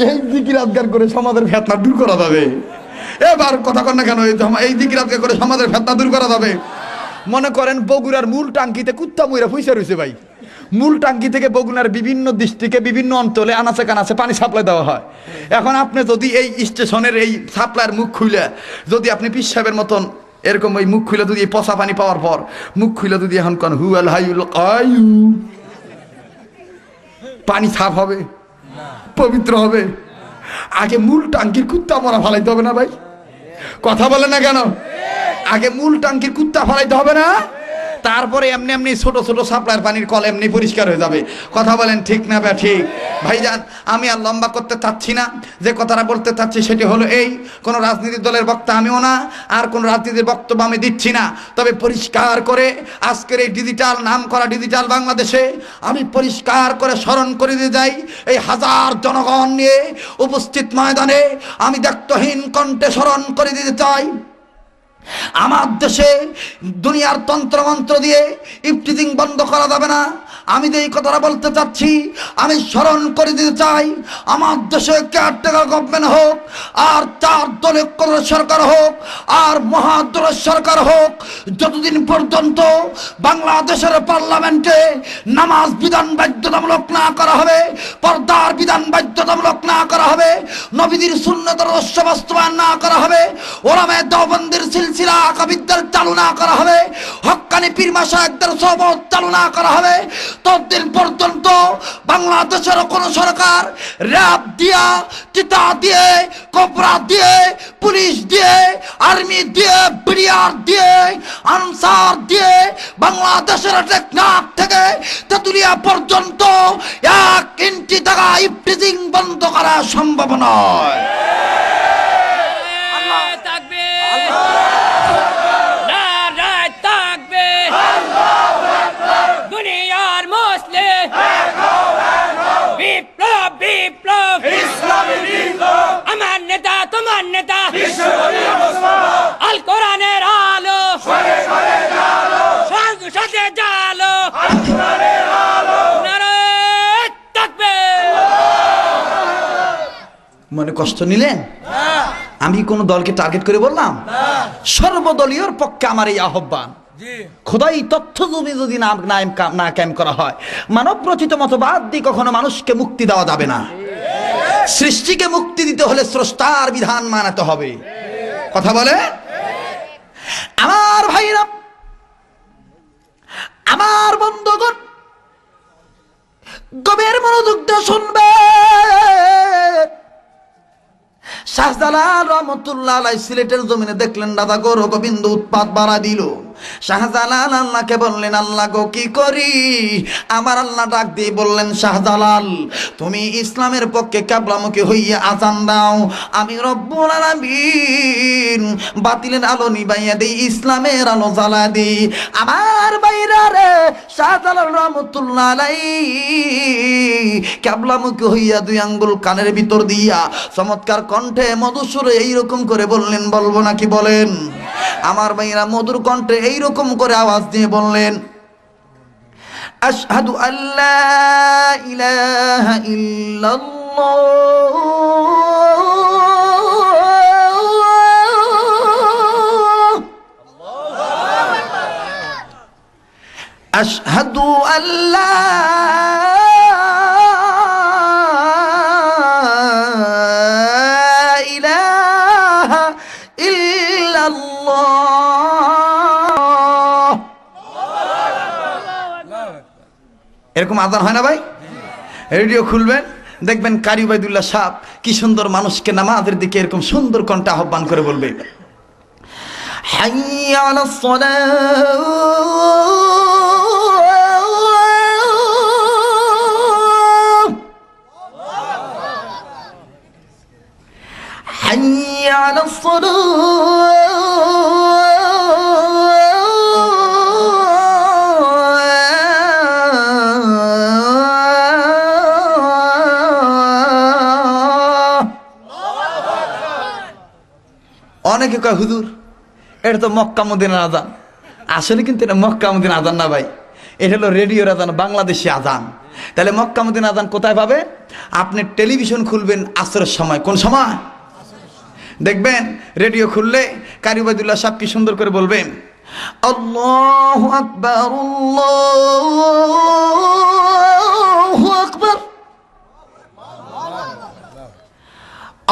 এই জিকির আজগার করে সমাজের ফেতনা দূর করা যাবে? এবার কথা কর না কেন, এই জিকির আজগার করে সমাজের ফেতনা দূর করা যাবে? মনে করেন বগুড়ার মূল টাঙ্কিতে কুত্তা মুইরা ফুইসা রয়েছে ভাই, মূল টাঙ্কি থেকে বগুড়ার বিভিন্ন ডিস্ট্রিক্টে বিভিন্ন অঞ্চলে আনাচে কানাচে পানি সাপ্লাই দেওয়া হয়। এখন আপনি যদি এই স্টেশনের এই সাপ্লাইয়ের মুখ খুলে যদি আপনি পীর সাহেবের মতন এরকম ওই মুখ খুলে যদি পচা পানি পাওয়ার পর মুখ খুলে যদি এখন কন হুয়াল হাইউল আয়ু, পানি সাফ হবে, পবিত্র হবে? আগে মূল টাঙ্কির কুত্তা মরা ফালাইতে হবে না ভাই? কথা বলে না কেন? আগে মূল টাঙ্কির কুত্তা ফালাইতে হবে না? তারপরে এমনি এমনি ছোট ছোট সাপ্লাইয়ের পানির কল এমনি পরিষ্কার হয়ে যাবে। কথা বলেন ঠিক না বা ঠিক? ভাইজান আমি আর লম্বা করতে চাচ্ছি না, যে কথাটা বলতে চাচ্ছি সেটি হলো এই, কোনো রাজনীতির দলের বক্তা আমিও না, আর কোনো রাজনীতির বক্তব্য আমি দিচ্ছি না। তবে পরিষ্কার করে আজকের এই ডিজিটাল নাম করা ডিজিটাল বাংলাদেশে আমি পরিষ্কার করে স্মরণ করে দিয়ে যাই, এই হাজার জনগণ নিয়ে উপস্থিত ময়দানে আমি দায়িত্বহীন কণ্ঠে স্মরণ করে দিতে চাই, আমার দেশে দুনিয়ার তন্ত্রমন্ত্র দিয়ে ইফটিজিং বন্ধ করা যাবে না। আমি যে এই কথাটা বলতে চাচ্ছি, আমি স্মরণ করে দিতে চাই, আমার দেশে কেয়ারটেকার গভর্নমেন্ট হোক, আর 4 দলীয় সরকার হোক, আর মহাদলের সরকার হোক, যতদিন পর্যন্ত বাংলাদেশের পার্লামেন্টে নামাজ বিধান বাধ্যতামূলক না করা হবে, পর্দার বিধান বাধ্যতামূলক না করা হবে, নবীদের সুন্নতের আদর্শ বাস্তবায়ন না করা হবে, ওলামায়ে দেওবন্দের সিলসিলা আকাবিরদের চালু না করা হবে, হক্কানি পীর মাশায়েখদের সোহবত চালু না করা হবে, ততদিন পর্যন্ত বাংলাদেশের কোন সরকার র‍্যাব দিয়া, চিতা দিয়ে, কোবরা দিয়ে, পুলিশ দিয়ে, আর্মি দিয়ে, বিডিআর দিয়ে, আনসার দিয়ে বাংলাদেশের টেকনাফ থেকে তেতুলিয়া পর্যন্ত 1 ইঞ্চি জায়গা ইফটিজিং বন্ধ করা সম্ভব নয়। আমার নেতা তোমার নেতা আল কোরআনের আলো সাথে জালো নারায়ে তাকবীর। মনে কষ্ট নিলেন? আমি কোন দলকে টার্গেট করে বললাম? সর্বদলীয়র পক্ষে আমার এই আহ্বান, খোদাই তথ্য যদি না ক্যাম্প করা হয়, মানব রচিত মতবাদ দিয়ে কখনো মানুষকে মুক্তি দেওয়া যাবে না। সৃষ্টিকে মুক্তি দিতে হলে স্রষ্টার বিধান মানাতে হবে। কথা বলে আমার ভাইরা, আমার বন্ধুগণ, গভীর মনোযোগ দিয়ে শুনবে। শাহজালাল রহমতুল্লাহ আলাইহি সিলেটের জমিনে দেখলেন দাদা গৌর গোবিন্দ উৎপাত বাড়া দিল। শাহজালাল আল্লাহকে বললেন, আল্লাহ গো কি করি? আমার আল্লাহ ডাক দিয়ে বললেন, শাহজালাল তুমি ইসলামের পক্ষে কিবলামুখী হইয়া আযান দাও, আমি রব্বুল আলামিন বাতিলের আলো নিবাইয়া দেই, ইসলামের আলো জ্বালা দেই। আমার বাইরা রে, শাহজালাল রহমতুল্লাহ আলাইহি কিবলামুখী হইয়া 2 আঙ্গুল কানের ভিতর দিয়া চমৎকার কণ্ঠে মধুসুরে এইরকম করে বললেন, বলবো নাকি বলেন? আমার ভাইরা মধুর কণ্ঠে এইরকম করে আওয়াজ দিয়ে বললেন, আশহাদু আল্লা ইলাহা ইল্লাল্লাহ, আশহাদু আল্লা ইলাহা ইল্লাল্লাহ, এরকম আজান হয় না ভাই? রেডিও খুলবেন, দেখবেন কারি উবাইদুল্লাহ সাহেব কি সুন্দর মানুষকে নামাজের দিকে এরকম সুন্দর কণ্ঠে আহ্বান করে বলবে, হাইয়া আলাস সালাহ, হাইয়া আলাস সালাহ। অনেকে কয় হুজুর এটা তো মক্কা মদিনার আজান। আসলে কিন্তু এটা মক্কা মদিনার আজান না ভাই, এটা হলো রেডিওর আজান, বাংলাদেশি আজান। তাহলে মক্কা মদিনার আজান কোথায় পাবে? আপনি টেলিভিশন খুলবেন আসরের সময়। কোন সময়? দেখবেন রেডিও খুললে কারি উবাইদুল্লাহ সাহেব কি সুন্দর করে বলবেন, আল্লাহু আকবার, আল্লাহু আকবার,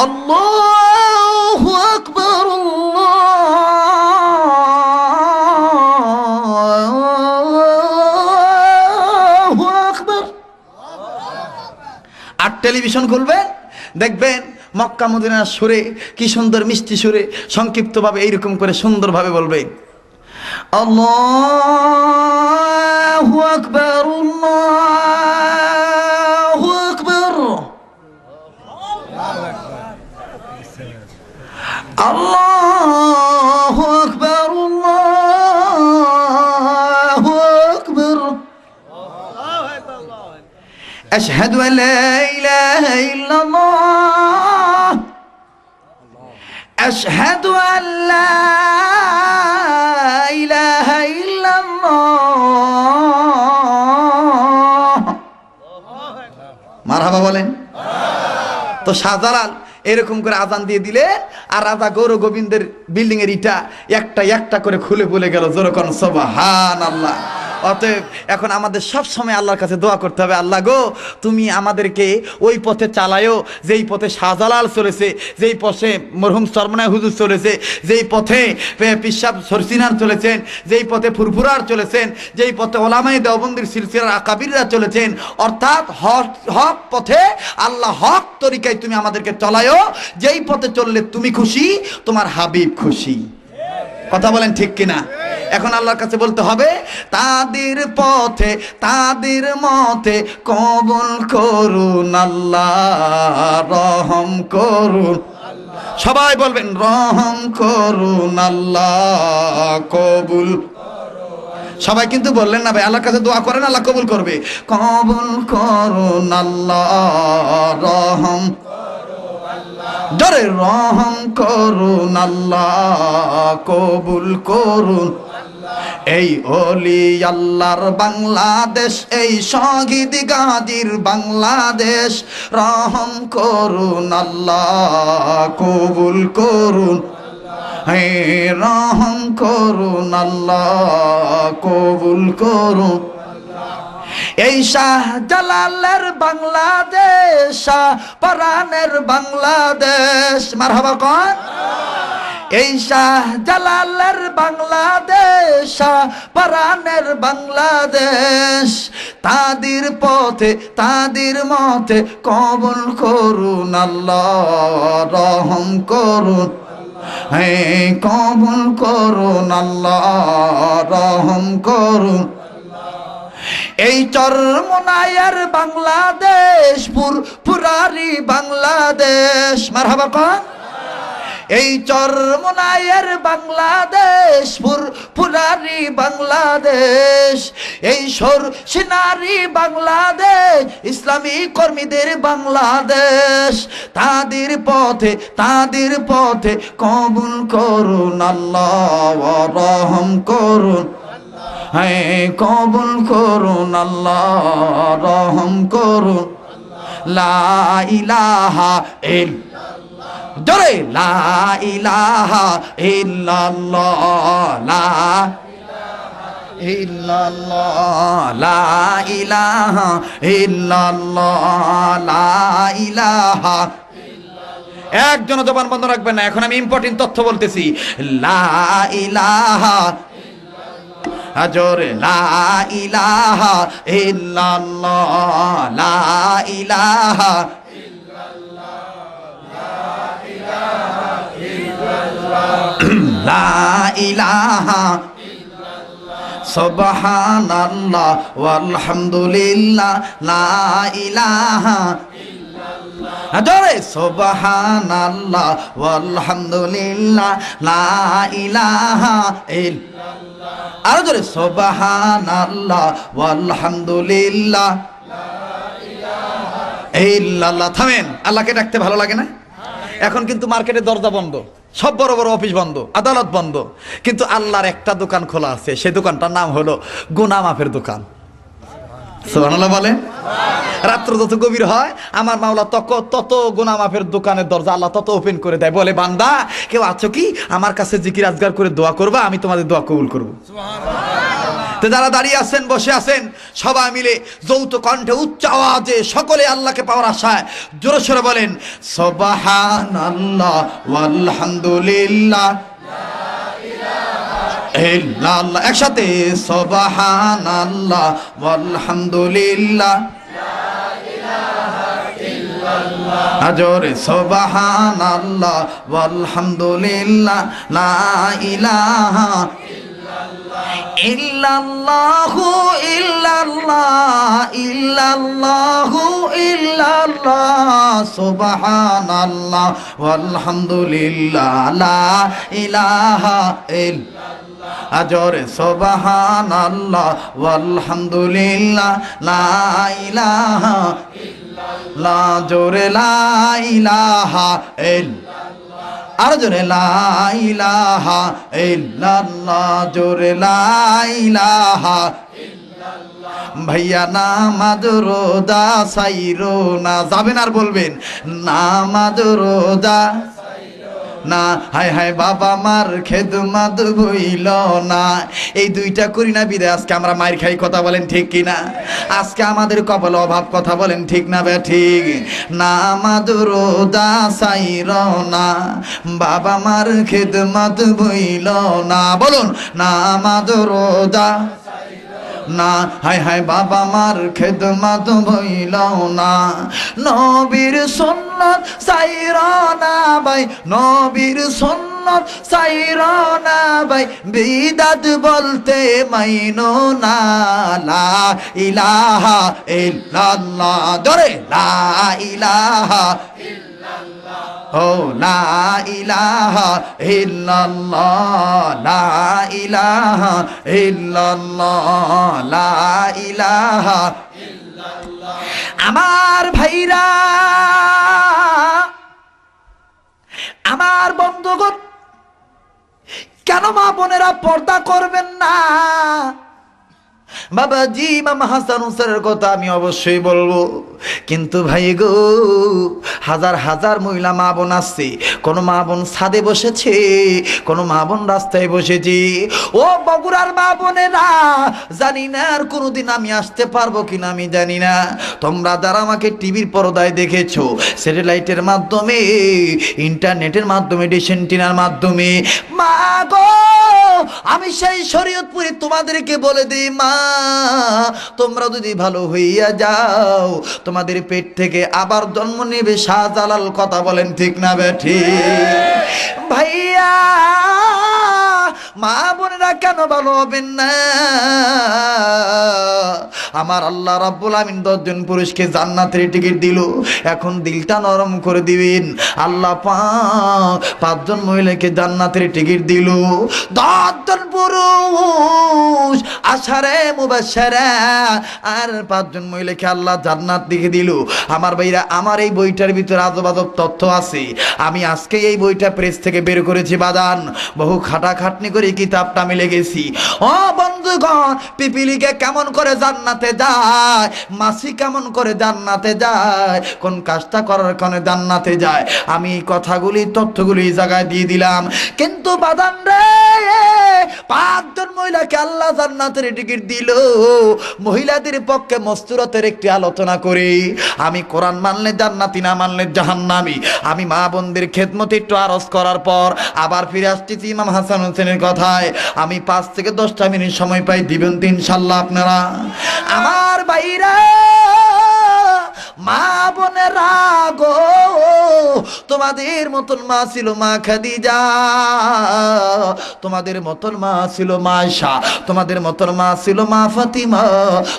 আল্লাহু আকবার, আল্লাহু আকবার। আর টেলিভিশন খুলবে, দেখবেন মক্কা মদিনার সুরে কি সুন্দর মিষ্টি সুরে সংক্ষিপ্তভাবে এইরকম করে সুন্দরভাবে বলবে, আল্লাহু আকবার, আল্লাহু আকবার, আল্লাহু আকবার, আল্লাহু আকবার, আশহাদু আল্লা ইলাহা ইল্লাল্লাহ, আশহাদু আল্লা ইলাহা ইল্লাল্লাহ। মারহাবা বলেন তো। শাহজালাল এরকম করে আজান দিয়ে দিলে আর রাজা গৌর গোবিন্দের বিল্ডিং এর ইটা একটা একটা করে খুলে বলে গেল, জোরে কোন সুবহানাল্লাহ। অতএব এখন আমাদের সব সময় আল্লাহর কাছে দোয়া করতে হবে, আল্লাহ গো তুমি আমাদেরকে ওই পথে চালায়ও যেই পথে শাহজালাল চলেছে, যেই পথে মরহুম সরমনায় হুজুর চলেছে, যেই পথে পিসাব সরসিনার চলেছেন, যেই পথে ফুরফুরার চলেছেন, যেই পথে ওলামায়ে দেওবন্দির সিলসিলার আকাবিররা চলেছেন, অর্থাৎ হক পথে আল্লাহ হক তরিকায় তুমি আমাদেরকে চলায়ও, যেই পথে চললে তুমি খুশি, তোমার হাবিব খুশি। কথা বলেন ঠিক কিনা? এখন আল্লাহর কাছে বলতে হবে, তাদের পথে তাদের মতে কবুল করুন আল্লাহ, রহম করুন। সবাই বলবেন রহম করুন আল্লাহ, কবুল। সবাই কিন্তু বললেন না ভাই, আল্লাহর কাছে দোয়া করেন, আল্লাহ কবুল করবে। কবুল করুন আল্লাহ, রহম, জোরে রহম করুন আল্লাহ, কবুল করুন। এই ওলি আল্লাহর বাংলাদেশ, এই শহীদ গাজীর বাংলাদেশ, রহম করুন আল্লাহ, কবুল করুন। হে রহম করুন আল্লাহ, কবুল করুন। এই শাহজালালের বাংলাদেশ, শাহপরানের বাংলাদেশ, মারহাবা কোন? এই শাহজালালের বাংলাদেশ, শাহপরানের বাংলাদেশ, তাদের পথে তাদের মতে কবুল করুন আল্লাহ, রহম করুন। হে কবুল করুন আল্লাহ, রহম করুন। এই চরমনায়ের বাংলাদেশ, পুরারি বাংলাদেশ, মারহাবা কোন? এই চরমনায়ের বাংলাদেশ, পুরারি বাংলাদেশ, এই সরসিনারি বাংলাদেশ, ইসলামী কর্মীদের বাংলাদেশ, তাদের পথে কবুল করুন আল্লাহ, রহম করুন। হ্যাঁ কবুল করুন আল্লাহ, রহম করুন। লা ইলাহা ইল্লাল্লাহ, জোরে লা ইলাহা ইল্লাল্লাহ, লা ইল্লাল্লাহ, লা ইলাহা ইল্লাল্লাহ, লা ইলাহা। একজন জবান বন্ধ রাখবেন না, এখন আমি ইম্পর্টেন্ট তথ্য বলতেছি। লা ইলাহা জোরে লা ইলাহা ইল্লাল্লাহ, লা ইলাহা লা ইলাহা সুবহানাল্লাহ ওয়ালহামদুলিল্লাহ, লা ইলাহা জোরে সুবহানাল্লাহ ওয়ালহামদুলিল্লাহ, লা ইলাহা ইল্লাল্লাহ, আরো জোরে সুবহানাল্লাহ ওয়ালহামদুলিল্লাহ, ইল্লাল্লাহ। থামেন, আল্লাহকে ডাকতে ভালো লাগে না? এখন কিন্তু মার্কেটের দরজা বন্ধ, সব বড় বড় অফিস বন্ধ, আদালত বন্ধ, কিন্তু আল্লাহর একটা দোকান খোলা আছে, সেই দোকানটার নাম হলো গুনাহ মাফের দোকান। সুবহানাল্লাহ বলে। রাত্র যত গভীর হয় আমার মাওলা তত গুনাহ মাফের দোকানের দরজা আল্লাহ তত ওপেন করে দেয়, বলে বান্দা কেউ আছো কি আমার কাছে জিকির আজগার করে দোয়া করবা, আমি তোমাদের দোয়া কবুল করব। তো যারা দাঁড়িয়ে আছেন, বসে আছেন, সবাই মিলে যৌথ কণ্ঠে উচ্চ আওয়াজে সকলে আল্লাহকে পাওয়ার আশায় জোরে সোরে বলেন সুবহানাল্লাহ ওয়ালহামদুলিল্লাহ, ইল্লাল্লাহ। একসাথে সুবহানাল্লাহ ওয়ালহামদুলিল্লাহ, জোরে সুবহানাল্লাহ ওয়ালহামদুলিল্লাহ, লা ইলাহা ইল্লাল্লাহু ইল্লাল্লাহ, ইল্লাল্লাহু ইল্লাল্লাহ, সুবহানাল্লাহ ওয়ালহামদুলিল্লাহ, লা ইলাহা ইল্লাল্লাহ, জোরে সুবহানাল্লাহ ওয়ালহামদুলিল্লাহ, লা ইলাহা ইল্লাল্লাহ, জোরে লা ইলাহা ইল্লাল্লাহ, আর জোরে লা ইলাহা ইল্লাল্লাহ, জোরে লা ইলাহা ইল্লাল্লাহ। ভাইয়া নামাজ রোজা সাইরো না, যাবেন আর বলবেন নামাজ রোজা না, হায় হায় বাবা মার খেদমত ভইল না, এই দুইটা করি না বিদায় আজকে আমরা মায়ের খাই, কথা বলেন ঠিক কিনা? আজকে আমাদের কপালে অভাব, কথা বলেন ঠিক না বে ঠিক? নামাজ রোজা সাইর না, বাবা মার খেদমত ভইল না, বলুন নামাজ রোজা না, হায় হায় বাবা মার খেদমত ভইল না, নবীর সুন্নাত সাইর না ভাই, নবীর সুন্নাত সাইর না ভাই, বিদাত বলতে মাইনো না, লা ইলাহা ইল্লাল্লাহ, জোরে লা ইলাহা ও লা ইলাহা ইল্লাল্লাহ, লা ইলাহা ইল্লাল্লাহ, লা ইলাহা ইল্লাল্লাহ। আমার ভাইরা, আমার বন্ধুগণ, কেন মা বোনেরা পর্দা করবেন না? বাবাজি ইমাম হাসান হুসাইনের কথা আমি অবশ্যই বলবো, কিন্তু ভাই গো হাজার হাজার মহিলা মা বোন আসছে, কোন মা বোন ছাদে বসেছে, কোন মা বোন রাস্তায় বসেছে। ও বগুড়ার মা বোনেরা, জানি না আর কোনোদিন আমি আসতে পারবো কিনা আমি জানি না, তোমরা যারা আমাকে টিভির পর্দায় দেখেছো, স্যাটেলাইটের মাধ্যমে, ইন্টারনেটের মাধ্যমে, ডিশ অ্যান্টেনার মাধ্যমে, মা গো আমি সেই শরীয়তপুরে তোমাদেরকে বলে দিই, মা তোমরা যদি ভালো হইয়া যাও তোমাদের পেট থেকে আবার জন্ম নেবে শাহজালাল, কথা বলেন ঠিক না বেঠি? ভাইয়া মা বোনেরা কেন ভালো হবেন না? আমার আল্লাহ রাব্বুল আমিন 10 জন পুরুষকে জান্নাতের টিকিট দিল, এখন দিলটা নরম করে দিবেন, আল্লাহ পাক 5 জন মহিলাকে জান্নাতের টিকিট দিল, 10 জন পুরুষ আশারে মুবাশশারা, আর 5 জন মহিলাকে আল্লাহ জান্নাত দিয়ে দিল। আমার ভাইরা, আমার এই বইটার ভিতরে আজব আজব তথ্য আছে, আমি আজকে এই বইটা প্রেস থেকে বের করেছি বাদান, বহু খাটাখাটনি করে কিতাবটা মিলে গেছি। ও বন্ধুগণ, পিপিলিকে কেমন করে জান্নাতে যায়, মাছি কেমন করে জান্নাতে যায়, কোন কাজটা করার কারণে জান্নাতে যায়, আমি এই কথাগুলি তথ্যগুলি এই জায়গায় দিয়ে দিলাম। কিন্তু বাদান রে, পাঁচজন মহিলাকে আল্লাহ জান্নাতের টিকিট দিল। মহিলাদের পক্ষে মস্তুরতের একটি আলোচনা করি। আমি কোরআন মানলে জান্নাতি, না মানলে জাহান্নামী। আমি মা বোনদের খেদমতে একটু আরজ করার পর আবার ফিরে আসতেছি ইমাম হাসান হোসেনের কথায়। আমি 5 থেকে 10টা মিনিট সময় পাই, দিবেন তো ইনশাল্লাহ আপনারা? আমার বাইরা, মা বোনেরা গো, তোমাদের মতন মা ছিল মা খাদিজা, তোমাদের মতন মা ছিল মা আয়েশা, তোমাদের মতন মা ছিল মা ফাতিমা,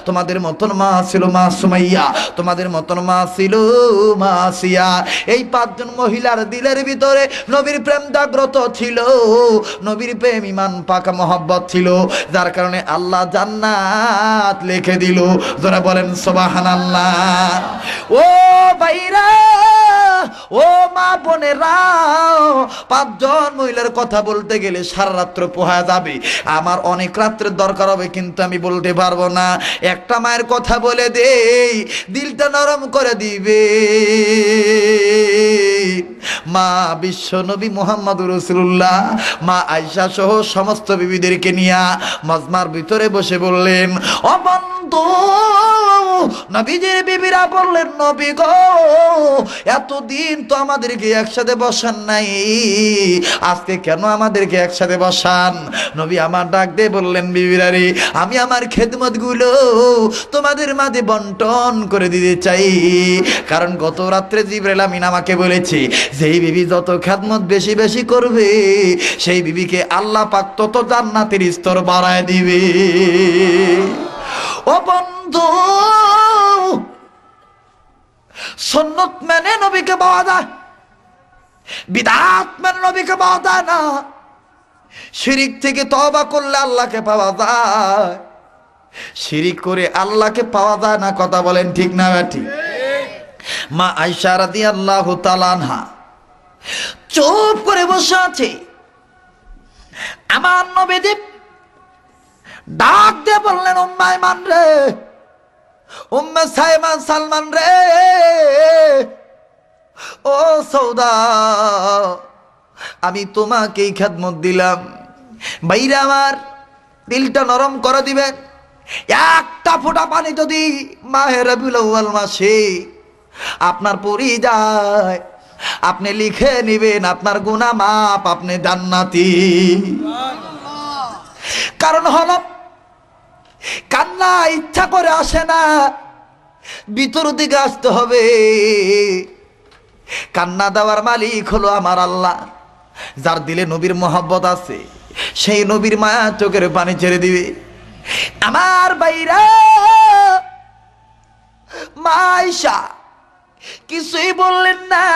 তোমাদের মতন মা ছিল মা সুমাইয়া, তোমাদের মতন মা ছিল মা আসিয়া। এই 5জন মহিলার দিলের ভিতরে নবীর প্রেম জাগ্রত ছিল, নবীর প্রেম ইমান পাকা মহব্বত ছিল, যার কারণে আল্লাহ জান্নাত লিখে দিল। যারা বলেন সুবহানাল্লাহ। ও ভাইরা, ও মা বোনেরা, 5জন মহিলার কথা বলতে গেলে সারা রাত্র পোহা যাবে। আমার অনেক রাত্রের দরকার হবে, কিন্তু আমি বলতে পারবো না। একটা মায়ের কথা বলে দেই, দিলটা নরম করে দিবে। মা বিশ্ব নবী মুহাম্মদুর রাসূলুল্লাহ মা আয়েশা সহ সমস্ত বিবিদেরকে নিয়ে মজমার ভিতরে বসে বললেন, ও বন্ধু, নবীজির বিবিরা বললেন, নবী গো, এতদিন তো আমাদেরকে একসাথে বসান নাই, আজকে কেন আমাদেরকে একসাথে বসান? নবী আমার ডাক দিয়ে বললেন, বিবিরা রে, আমি আমার খেদমত গুলো তোমাদের মাঝে বন্টন করে দিতে চাই। কারণ গত রাত্রে জিবরাইল আমিন আমাকে বলেছে, যেই বিবি যত খেদমত বেশি বেশি করবে, সেই বিবিকে আল্লাহ পাক তত জান্নাতের স্তর বাড়ায় দিবে। ও বন্ধু, সুন্নত মেনে নবীকে পাওয়া যায়, বিদআত মেনে নবীকে পাওয়া যায় না। শিরিক থেকে তওবা করলে আল্লাহকে পাওয়া যায়, শিরিক করে আল্লাহকে পাওয়া যায় না। কথা বলেন ঠিক না ঠিক? মা আয়েশা রাদিয়াল্লাহু তাআলা আনহা চুপ করে বসে আছে। আমার নবীজি ডাক দিয়ে বললেন, উম্মে আইমান রে, উম্মে সাইমান সালমান রে, ও সৌদা, আমি তোমাকেই খেদমত দিলাম। বাইরে আমার দিলটা নরম করে দিবেন। একটা ফোঁটা পানি যদি মাহে রবিউল আউয়াল মাসে আপনার পড়ে যায়, আপনি লিখে নিবেন আপনার গুনাহ মাপ, আপনি জান্নাতি। কারণ হলো কান্না ইচ্ছা করে আসে না, ভিতর দিকে আসতে হবে। কান্না দেওয়ার মালিক হলো আমার আল্লাহ। যার দিলে নবীর মহব্বত আছে, সেই নবীর মায়া চোখের পানি ছেড়ে দিবে। আমার বাইরা, মা আয়েশা কিছুই বললেন না।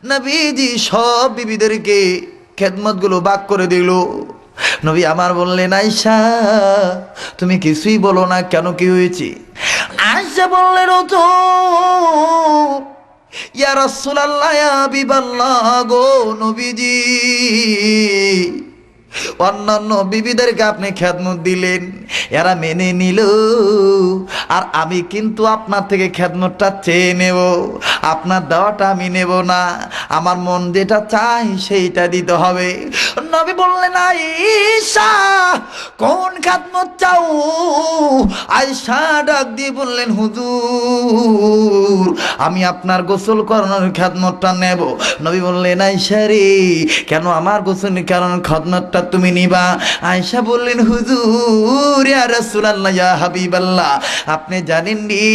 নবীজি সব বিবিদেরকে খেদমত গুলো ভাগ করে দিল। নবী আমার বললেন, আয়েশা তুমি কিছুই বলো না কেন, কি হয়েছে? আয়েশা বললেন, ও তো ইয়া রাসূলুল্লাহ, ইয়া হাবিবাল্লাহ গো নবীজি, অন্যান্য বিবিদেরকে আপনি খেদমত দিলেন, এরা মেনে নিল, আর আমি কিন্তু আপনার থেকে খেদমতটা চেয়ে নেব, আপনার দেওয়াটা আমি নেব না। আমার মন যেটা চাই সেইটা দিতে হবে। নবী বললেন, আয়েশা কোন খেদমত চাও? আয়েশা ডাক দিয়ে বললেন, হুজুর আমি আপনার গোসল করানোর খেদমতটা নেব। নবী বললেন, আয়েশা রে, কেন আমার গোসল করানোর খেদমতটা তুমি নিবা? আয়েশা বললেন, হুজুর ইয়া রাসূলুল্লাহ, ইয়া হাবিবাল্লাহ, আপনি জানেন নি,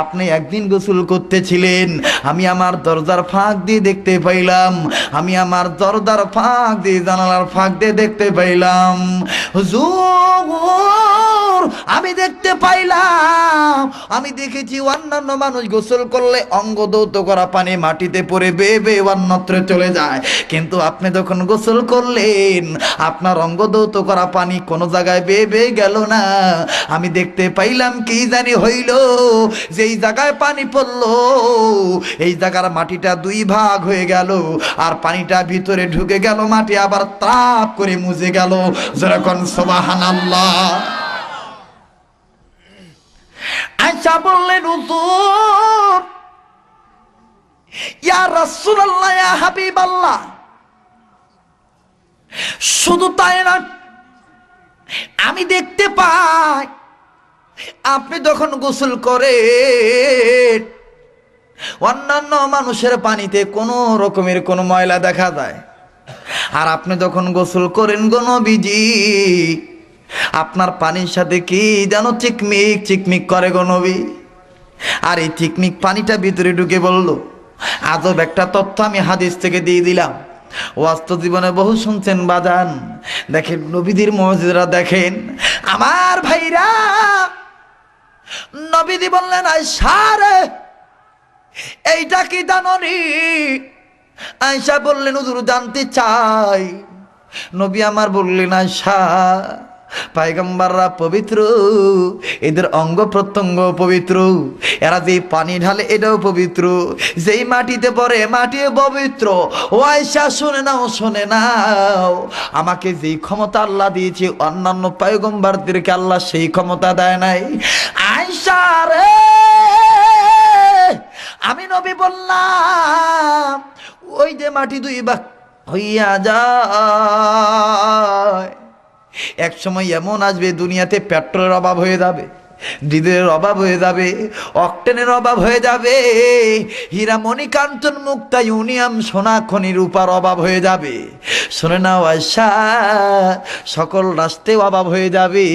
আপনি একদিন গোসল করতেছিলেন, আমি আমার দরজার ফাঁক দিয়ে দেখতে পাইলাম, আমি আমার দরজার ফাঁক দিয়ে, জানালার ফাঁক দিয়ে দেখতে পাইলাম, হুজুর আমি দেখতে পাইলাম, আমি দেখেছি অন্যান্য মানুষ গোসল করলে অঙ্গ দৌত করা পানি মাটিতে পড়ে বেয়ে বেয়ে অন্যত্র চলে যায়, কিন্তু আপনি যখন গোসল করলেন আপনার অঙ্গ দৌত করা পানি কোনো জায়গায় বেয়ে বেয়ে গেল না। আমি দেখতে পাইলাম কি জানি হইল, যেই জায়গায় পানি পড়লো এই জায়গার মাটিটা 2 ভাগ হয়ে গেল, আর পানিটা ভিতরে ঢুকে গেল, মাটি আবার ত্রাপ করে মুছে গেল। যেরকম সুবহানাল্লাহ। আয়েশা বললেন, হুজুর ইয়া রাসূলুল্লাহ, ইয়া হাবিবাল্লাহ, শুধু তাই না, আমি দেখতে পাই আপনি যখন গোসল করেন অন্যান্য মানুষের পানিতে কোনো রকমের কোনো ময়লা দেখা যায়, আর আপনি যখন গোসল করেন গো নবীজি আপনার পানির সাথে কি যেন চিকমিক চিকমিক করে গো নবী। আর এই চিকমিক পানিটা ভিতরে ঢুকে বলল, আজব একটা তথ্য আমি হাদিস থেকে দিয়ে দিলাম, বাস্তব জীবনে বহু শুনছেন বাজান। দেখেন নবীদের মুজিজা দেখেন আমার ভাইরা। নবীজি বললেন আয়েশা রে এইটা কি জাননি? আয়েশা বললেন হুজুর জানতে চাই। নবী আমার বললেন আয়েশা পয়গম্বররা পবিত্র, এদের অঙ্গ প্রত্যঙ্গ পবিত্র, এরা যে পানি ঢালে এটাও পবিত্র, যেই মাটিতে পড়ে মাটিও পবিত্র। ও আয়েশা শুনে নাও শুনে নাও, আমাকে যেই ক্ষমতা আল্লাহ দিয়েছে অন্যান্য পয়গম্বরদেরকে আল্লাহ সেই ক্ষমতা দেয় নাই। আয়েশা রে আমি নবী বললাম ওই যে মাটি দুই ভাগ হইয়া যায়, এক সময় এমন আসবে দুনিয়াতে পেট্রোলের অভাব হয়ে যাবে, ডিজেলের অভাব হয়ে যাবে, অকটেনের অভাব হয়ে যাবে, হীরা মণিকাঞ্চন মুক্তা ইউনিয়াম সোনা খনি রূপার অভাব হয়ে যাবে। শুনে নাও আয়েশা সকল রাষ্ট্রে অভাব হয়ে যাবে,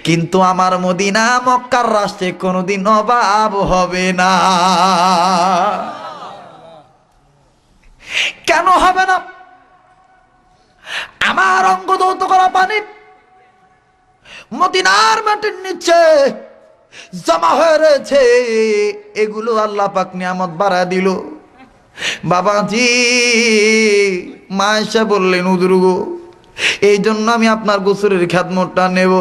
কিন্তু আমার মদিনা মক্কার রাষ্ট্রে কোনোদিন অভাব হবে না। কেন হবে না? আমার অঙ্গ দৌত করা পানি মদিনার মাটির নিচে জমা হয়ে রয়েছে, এগুলো আল্লাহ পাক নিয়ামত বাড়া দিল। বাবাজি মা এসে বললেন হুজুর গো এই জন্য আমি আপনার গোসলের খেদমতটা নেব।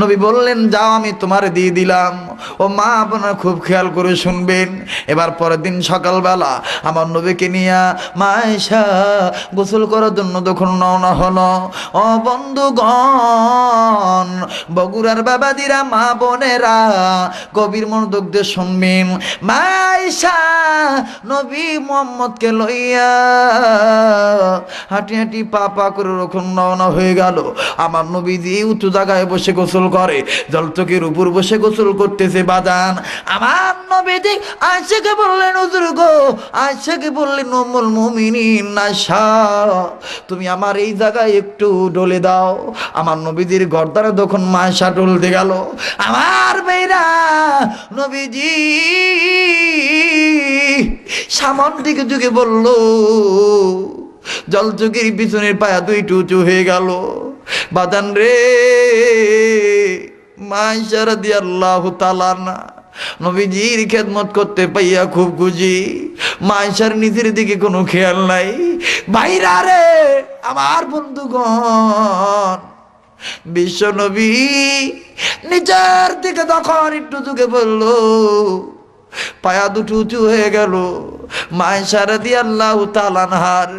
নবী বললেন যাও আমি তোমার দিয়ে দিলাম। ও মা আপনারা খুব খেয়াল করে শুনবেন। এবার পরের দিন সকালবেলা আমার নবীকে নিয়ে মা আয়েশা গোসল করার জন্য যখন রওনা হলো, ও বন্ধুগণ বগুড়ার বাবাদিরা মা বোনেরা গভীর মনোযোগ দিয়ে শুনবেন। মা আয়েশা নবী মুহাম্মদকে লইয়া হাঁটি হাঁটি পা পা করে যখন রওনা হয়ে গেল, আমার নবীজি উঁচু জায়গায় বসে গোসল করে, জলচকের উপর বসে গোসল করতেছে বাজান। আমার নবীজি আয়েশাকে বললেন হুজুর গো, আয়েশাকে বললেন উম্মুল মুমিনিন আয়েশা তুমি আমার এই জায়গায় একটু ডলে দাও। আমার নবীজির গর্দানে যখন আয়েশা ডলতে গেল, আমার মেয়েরা নবীজি সামন দিকে যুগে বলল, জলচকের পিছনের পায়া দুইটু উঁচু হয়ে গেল। বাজান রে মা আয়েশা রাদিয়াল্লাহু তাআলা না নবীজির খেদমত করতে পাইয়া খুব খুশি। মা আয়েশার নিজের দিকে কোনো খেয়াল নাই। ভাইরা রে আমার বন্ধুগণ বিশ্ব নবী নিজের দিকে তখন একটু যুগে বলল, পায়া দুটো উঁচু হয়ে গেল। মা আয়েশা রাদিয়াল্লাহু তাআলা আনহার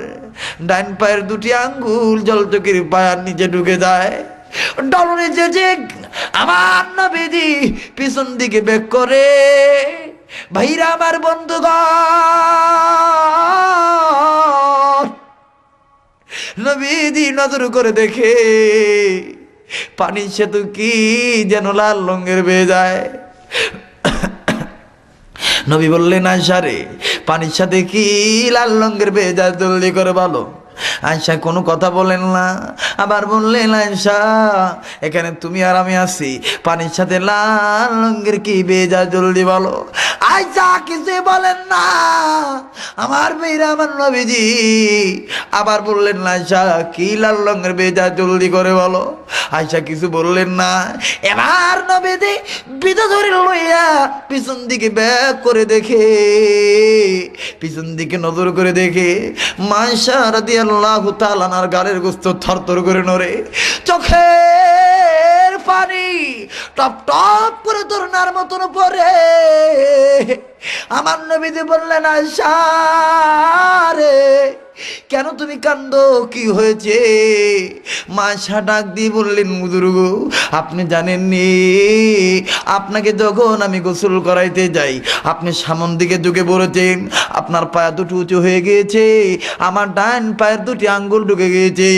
ডাইন পায়ের দুটি আঙ্গুল জলচকের পায়ার নিচে ঢুকে যায়। ডলনে যে আমার নবীজি পিছন দিকে বেক করে। ভাইরা আমার বন্ধুগণ নবীজি নজর করে দেখে পানির সেতু কি যেন লাল রঙের বেয়ে যায়। নবী বললেন আয়েশা রে পানির সাথে কি লাল রঙের বেয়ে যায় জলদি করে বলো। আয়েশা কোনো কথা বলেন না, আবার বললেন আয়েশা এখানে তুমি আর আমি আছি, পানির সাথে লাল রঙের কি বেয়ে যায় জলদি বলো। আয়েশা কিছু বলেন না। আমার মেয়েরা আমার নবীজি আবার বললেন আয়েশা কি লাল রঙের বেয়ে যায় জলদি করে বলো। আয়েশা কিছু বললেন না। এবার নবীজি বিদা ধরে লইয়া পিছন দিকে ব্যাক করে দেখে, পিছন দিকে নজর করে দেখে মা আয়েশা রাদিয়াল্লাহু তাআলা আনহার গালের গোস্ত থরথর করে নড়ে, চোখের পানি টপ টপ করে ধরনার মতন পড়ে। আমার নবীজি বললেন আয়েশা রে কেন তুমি কান্দো, কি হয়েছে? মা আয়েশা ডাক দিয়ে বললেন হুজুর গো আপনি জানেননি আপনাকে যখন আমি গোসল করাইতে যাই আপনি সামন দিকে ঢুকে পড়েছেন, আপনার পায়া দুটো উঁচু হয়ে গিয়েছে, আমার ডান পায়ের দুটি আঙ্গুল ঢুকে গিয়েছে,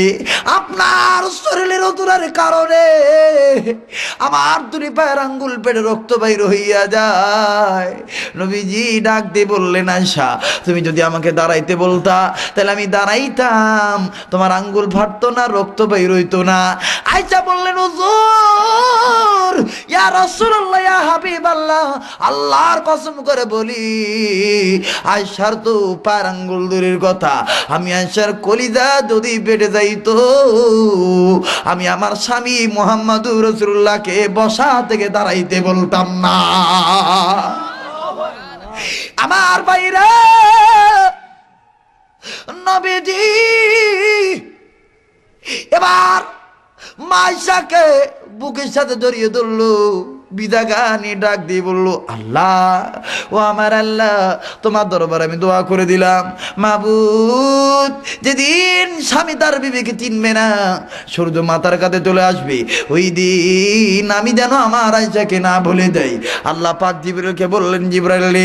আপনার শরীরের ওজনের কারণে আমার দুই পায়ের আঙ্গুল পেটে রক্ত বাইর হইয়া যায়। নবীজি ডাক দিয়ে বললেন, আয়েশা তুমি যদি আমাকে দাঁড়াইতে বলতা তাহলে আমি দাঁড়াইতাম, তোমার আঙ্গুল ফাটতো না, রক্ত বাইর হইতো না। আয়েশা বললেন, হুজুর ইয়া রাসূলুল্লাহ ইয়া হাবিবাল্লাহ, আল্লাহর কসম করে বলি আয়েশার তো পায়ের আঙ্গুল দূরের কথা, আমি আয়েশার কলিজা যদি পেটে যাইতো আমি আমার স্বামী মুহাম্মদুর রাসূলুল্লাহকে বসা থেকে দাঁড়াইতে বলতাম না। আমার ভাইরা, নবীজি এবার মাইশাকে বুকের সাথে জড়িয়ে ধরলো, বিদাগানি ডাক দিয়ে বললো, আল্লাহ ও আমার আল্লাহ, তোমার দরবারে আমি দোয়া করে দিলাম, মাবুদ যেদিন স্বামী তার বিবিকে চিনবে না, সূর্য মাথার কাছে চলে আসবে, ওই দিন আমি যেন আমার আয়েশাকে না ভুলে যাই। আল্লাহ পাক জিবরাইলকে বললেন, জিবরাইল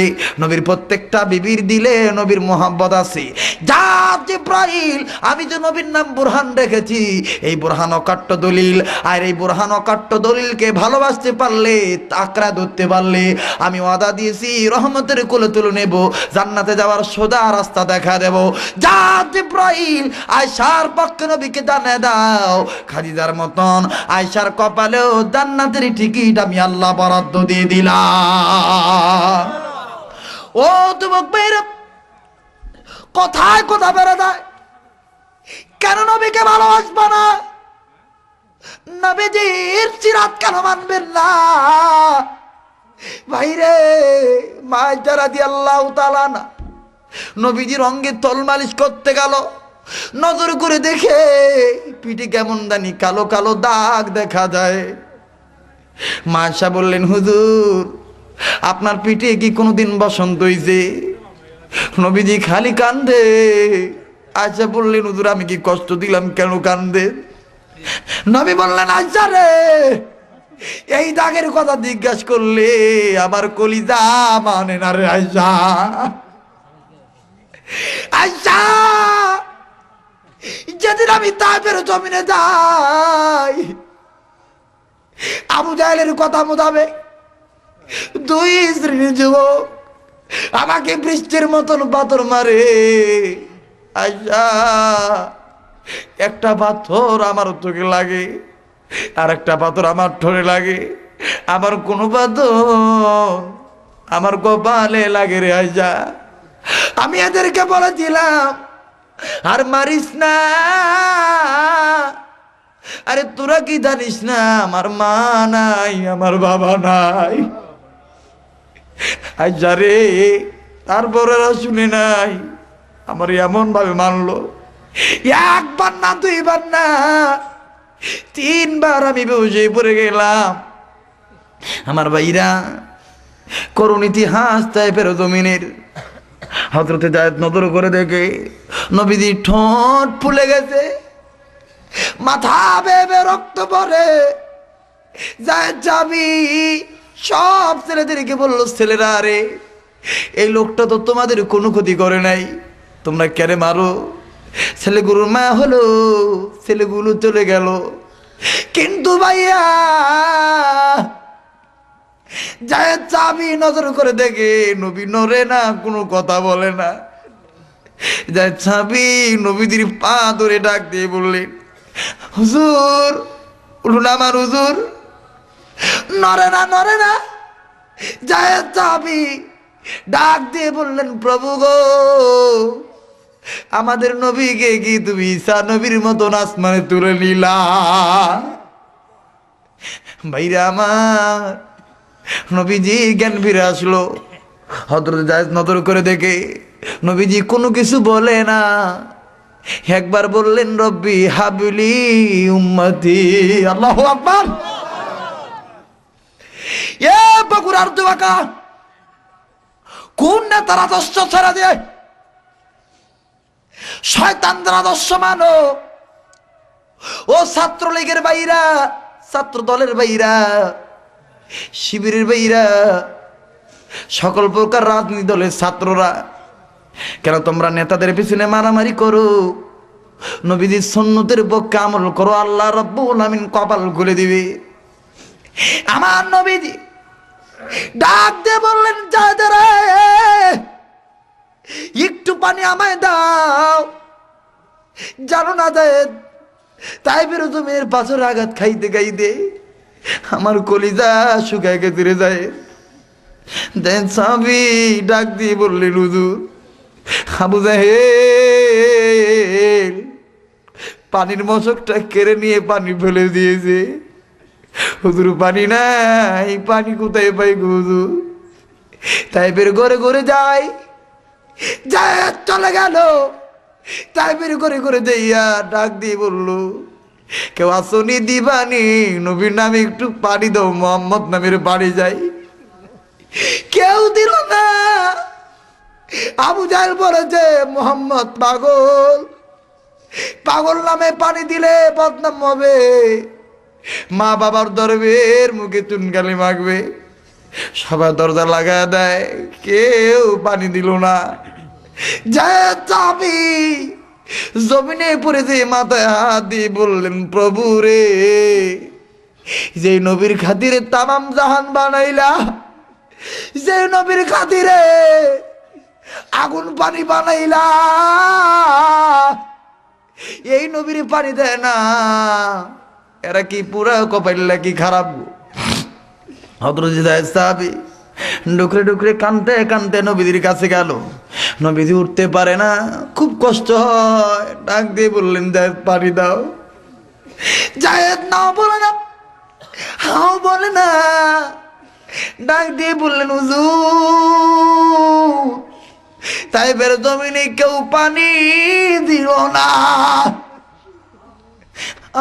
নবীর প্রত্যেকটা বিবির দিলে নবীর মোহাব্বত আছে, যা জিবরাইল আমি যে নবীর নাম বুরহান রেখেছি, এই বুরহান অকাট্য দলিল, আর এই বুরহান অকাট্য দলিলকে ভালোবাসতে পারলে, আঁকড়া ধরতে পারলে আমি ওয়াদা দিয়েছি রহমতের কোলে তুলে নেব, জান্নাতে যাওয়ার সোজা রাস্তা দেখা দেব। যা জিবরাইল আয়েশার পক্ষে নবীকে জানিয়ে দাও, খাদিজার মতন আয়েশার কপালেও জান্নাতের টিকিট আমি আল্লাহ বরাদ্দ দিয়ে দিলাম। ও যুবক ভাইরা, কথায় কথা বেড়ে যায়, কেন নবীকে ভালোবাসবা না? নবীজির সিরাত কেন মানবেন না? ভাইরে, মায়েশা রাদিয়াল্লাহু তাআলা না নবীজির অঙ্গে তল মালিশ করতে গেল, নজর করে দেখে পিঠে কেমন জানি কালো কালো দাগ দেখা যায়। মায়েশা বললেন, হুজুর আপনার পিঠে কি কোনোদিন বসন্ত হইছে? নবীজি খালি কান্দে। আয়েশা বললেন, হুজুর আমি কি কষ্ট দিলাম, কেন কান্দে? নবী বললেন, আয়েশা রে, এই দাগের কথা জিজ্ঞাসা করলে আমার কলিজা মানে না রে আয়েশা। আয়েশা, যেদিন আমি তায়েফের জমিনে যাই, আবু জাহেলের কথা মোতাবেক দুই শ্রেণীর যুবক আমাকে বৃষ্টির মতন পাথর মারে। আয়েশা, একটা পাথর আমার চোখে লাগে, আর একটা পাথর আমার ঠোঁটে লাগে, আবার কোনো পাথর আমার কপালে লাগে রে আয়েশা। আমি এদেরকে বলেছিলাম, আর মারিস না, আরে তোরা কি জানিস না আমার মা নাই, আমার বাবা নাই। আয়েশা রে, তারপরে শুনে নাই, আমার এমন ভাবে মানলো, একবার না দুইবার না, তিনবার আমি বেহুশ পড়ে গেলাম। আমার ভাইরা, করুণ ইতিহাস তায়েফের জমিনের। হযরতে যায়েদ নজর করে দেখে নবীজি ঠোঁট ফুলে গেছে, মাথা বেয়ে রক্ত পড়ে। যায়েদ যাবি সব ছেলেদেরকে বললো, ছেলেরা রে, এই লোকটা তো তোমাদের কোনো ক্ষতি করে নাই, তোমরা কেন মারো? ছেলেগুলোর মা হলো, ছেলেগুলো চলে গেল, কিন্তু ভাইয়া যায়েদ চাবি নজর করে দেখে নবী নড়ে না, কোনো কথা বলে না। যায়েদ চাবি নবীদের পা ধরে ডাক দিয়ে বললেন, হুজুর উঠুন আমার হুজুর। নড়ে না, নড়ে না। যায়েদ চাবি ডাক দিয়ে বললেন, প্রভু গো, আমাদের নবীকে কি তুমি ঈসা নবীর মতন আসমানে তুলে নিলা? ভাইরা আমার, নবীজি জ্ঞান ফিরে আসলো। হযরত যায়েদ নজর করে দেখে নবীজি কোনো কিছু বলে না, একবার বললেন, রব্বি হাবলি উম্মতি। আল্লাহু আকবার। এ বগুড়ার যুবকা, কোন নেতার আদর্শ ছেড়ে দিয়ে শয়তানদের আদর্শ মানো? ও ছাত্রলীগের বাইরা, ছাত্র দলের বাইরা, শিবিরের বাইরা, সকল প্রকার রাজনীতি দলের ছাত্ররা, কেন তোমরা নেতাদের পিছনে মারামারি করো? নবীজির সুন্নতের পক্ষে আমল করো, আল্লাহ রাব্বুল আমিন কপাল খুলে দিবে। আমার নবীজি ডাক দিয়ে বললেন, যাদের একটু পানি আমায় দাও। জানো না জায়েদ, তাইফের জমির পাথর আঘাত খাইতে খাইতে আমার কলিজা শুকায় গেছে যায়। দেন সাহাবী ডাক দিয়ে বললেন, হুজুর আবু জাহেল পানির মশকটা কেড়ে নিয়ে পানি ফেলে দিয়েছে। হুজুর পানি নাই, পানি কোথায় পাই গো হুজুর? তাইফের ঘরে ঘরে যাই, জায়েদ চলে গেল। তাইফের ঘরে ঘরে যাইয়া ডাক দিয়ে বললো, কেউ আসনি দিবানি, নবীর নামে একটু পানি দাও, মোহাম্মদ নামের বাড়ি যাই। কেউ দিল না। আবু জাহেল বলেছে, মোহাম্মদ পাগল, পাগল নামে পানি দিলে বদনাম হবে, মা বাবার দরবের মুখে চুনকালি মাখবে। সবাই দরজা লাগা দেয়, কেউ পানি দিল না। যায় চাবি জমিনে পড়েছে, মাথায় হাত দিয়ে বললেন, প্রভু রে, যে নবীর খাতিরে তামাম জাহান বানাইলা, যে নবীর খাতিরে আগুন পানি বানাইলা, এই নবীর পানি দেয় না, এরা কি পুরা কপাইলা কি খারাপ? হযরত যায়েদ সাহাবী ডুকরে ডুকরে কানতে কানতে নবীদের কাছে গেল। নবীজি উঠতে পারে না, খুব কষ্ট হয়। ডাক দিয়ে বললেন, যায়েদ পানি দাও। যায়েদ নাও বলে না, হাও বলে না। ডাক দিয়ে বললেন, হুজুর তাইফের জমিনে কেউ পানি দিল না।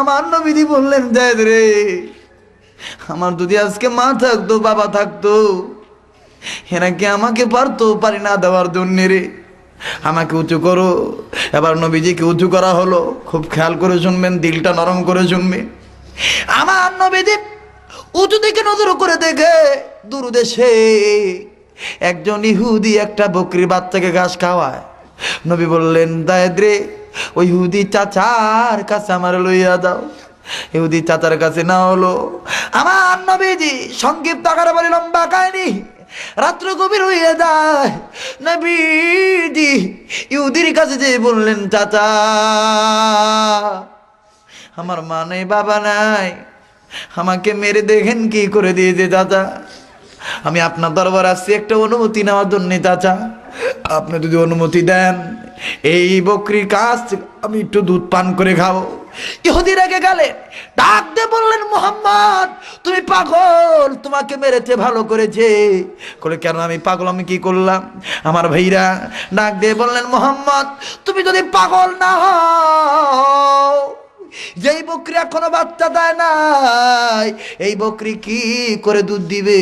আমার নবীজি বললেন, যায়েদ রে, আমার যদি আজকে মা থাকতো, বাবা থাকতো, এরা কি আমাকে পারতো পারি না দেওয়ার জন্য রে? আমাকে উঁচু করো। এবার নবীজিকে উঁচু করা হলো। খুব খেয়াল করে শুনবেন, দিলটা নরম করে শুনবেন। আমার নবীজি উঁচু দিকে নজর করে দেখে দূর দেশে একজন ইহুদি একটা বকরির বাচ্চাকে ঘাস খাওয়ায়। নবী বললেন, যায়েদ রে, ওই ইহুদি চাচার কাছে আমার লইয়া দাও। ইহুদি চাচার কাছে না হলো। আমার নবীজি সংক্ষিপ্ত আকারে বলে, লম্বা কাহিনী, রাত্র গভীর হইয়া যায়। নবীজি ইহুদির কাছে যে বললেন, চাচা আমার মা নেই, বাবা নাই, আমাকে মেরে দেখেন কি করে দিয়েছে চাচা। আমি আপনার দরবার আসছি একটা অনুমতি নেওয়ার জন্য। চাচা আপনি যদি অনুমতি দেন, এই বকরির কাছ আমি একটু দুধ পান করে খাবো। ইহুদি রেগে গেলেন, ডাক দিয়ে বললেন, মুহাম্মদ তুমি পাগল, তোমাকে মেরেছে ভালো করেছে। বলে, কেন আমি পাগল, আমি কি করলাম? আমার ভাইরা ডাক দিয়ে বললেন, মুহাম্মদ তুমি যদি পাগল না হও, যেই বকরি এখনো বাচ্চা দেয় নাই, এই বকরি কি করে দুধ দিবে?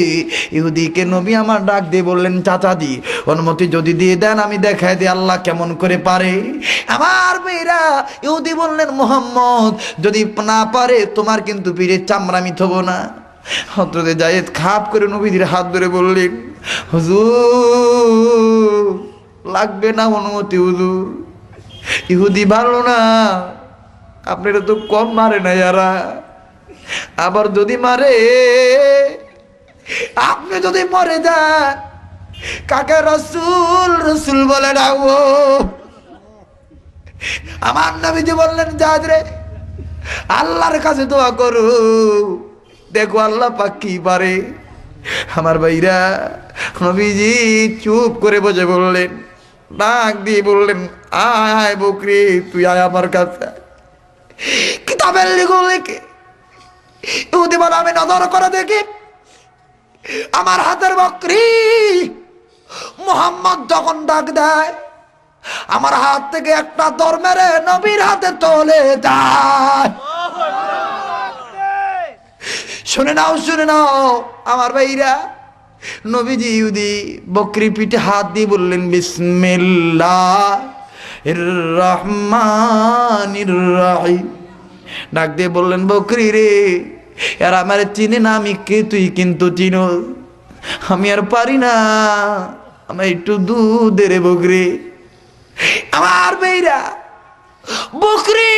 ইহুদিকে নবী আমার ডাক দিয়ে বললেন, চাচাজি অনুমতি যদি দিয়ে দেন, আমি দেখাই দিই আল্লাহ কেমন করে পারে। আমার মেয়েরা ইহুদি বললেন, মুহাম্মদ যদি না পারে, তোমার কিন্তু পীরের চামড়া আমি থবো না। হযরত যায়েদ খাপ করে নবীজির হাত ধরে বললেন, হুজুর লাগবে না অনুমতি হুজুর, ইহুদি ভালো না, আপনারা তো কম মারে না যারা, আবার যদি মারে, আপনি যদি মরে যান, কাকে রসুল রসুল বলে ডাকবো। আমার নবীজি বললেন, যায়েদ রে, আল্লাহর কাছে দোয়া করো, দেখো আল্লাহ পাক কি পারে। আমার ভাইরা নবীজি চুপ করে বসে বললেন, ডাক দিয়ে বললেন, আয় বকরি, তুই আয় আমার কাছে। কিতাবের লিখে ইহুদি বলে, আমি নজর করে দেখি আমার হাতের বকরি মুহাম্মদ যখন ডাক দেয়, আমার হাত থেকে একটা দর মেরে নবীর হাতে চলে যায়। শুনে নাও, শুনে নাও আমার ভাইরা, নবীজি ইহুদি বকরি পিঠে হাত দিয়ে বললেন, বিসমিল্লাহির রহমানির রহিম। ডাক দিয়ে বললেন, বকরি রে, আর আমার চিনে না, আমি কে, তুই কিন্তু চিনো, আমি আর পারি না, আমার একটু দুধ রে বকরি। আমার মেয়েরা বকরি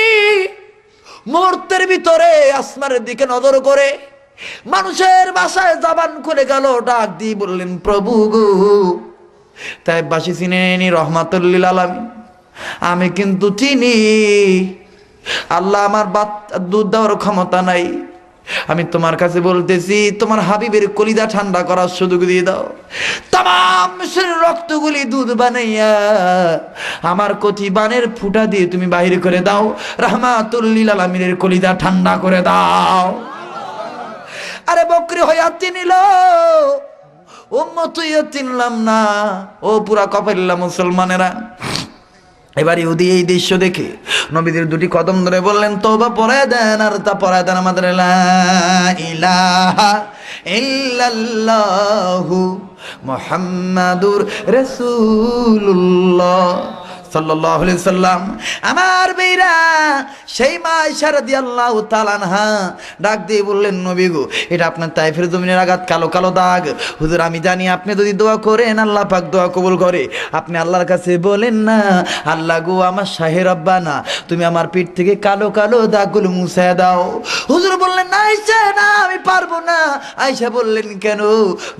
মুহূর্তের ভিতরে আসমানের দিকে নজর করে মানুষের বাসায় জবান খুলে গেল, ডাক দিয়ে বললেন, প্রভু গো, তাই বাসি চিনেনি রহমাতুল্লিল আলামিন, আমি কিন্তু চিনি আল্লাহ, আমার দুধ দেওয়ার ক্ষমতা নাই, আমি তোমার কাছে বলতেছি তোমার হাবিবের কলিজা ঠান্ডা করার সুযোগ দিয়ে দাও, তাম রক্তগুলি দুধ বানাইয়া আমার কচি বানের ফুটা দিয়ে তুমি বাহির করে দাও, রহমাতুল্লিল আলামিনের কলিজা ঠান্ডা করে দাও। আরে বকরি হইয়া চিনিল, উম্মত হইয়া চিনলাম না, ও পুরা কপাইল্লা মুসলমানেরা। এবার ইহুদি এই দৃশ্য দেখে নবীদের দুটি কদম ধরে বললেন, তওবা পড়ায় দেন, আর তা পড়ায় দেন আমাদের লা ইলাহা ইল্লাল্লাহু মুহাম্মাদুর রাসূলুল্লাহ সাল্লাল্লাহু আলাইহি সাল্লাম। আমার বেইরা সেই মা আয়েশা রাদিয়াল্লাহু তাআলা আনহা ডাক দিয়ে বললেন, নবী গো, এটা আপনার তায়েফের জমিনের আঘাত, কালো কালো দাগ। হুজুর আমি জানি আপনি যদি দোয়া করেন আল্লাহ পাক দোয়া কবুল করে, আপনি আল্লাহর কাছে বলেন না, আল্লাহ গো আমার শাহে রব্বানা, তুমি আমার পিঠ থেকে কালো কালো দাগগুলো মুছে দাও। হুজুর বললেন, না আয়েশা, না আমি পারবো না। আয়েশা বললেন, কেন?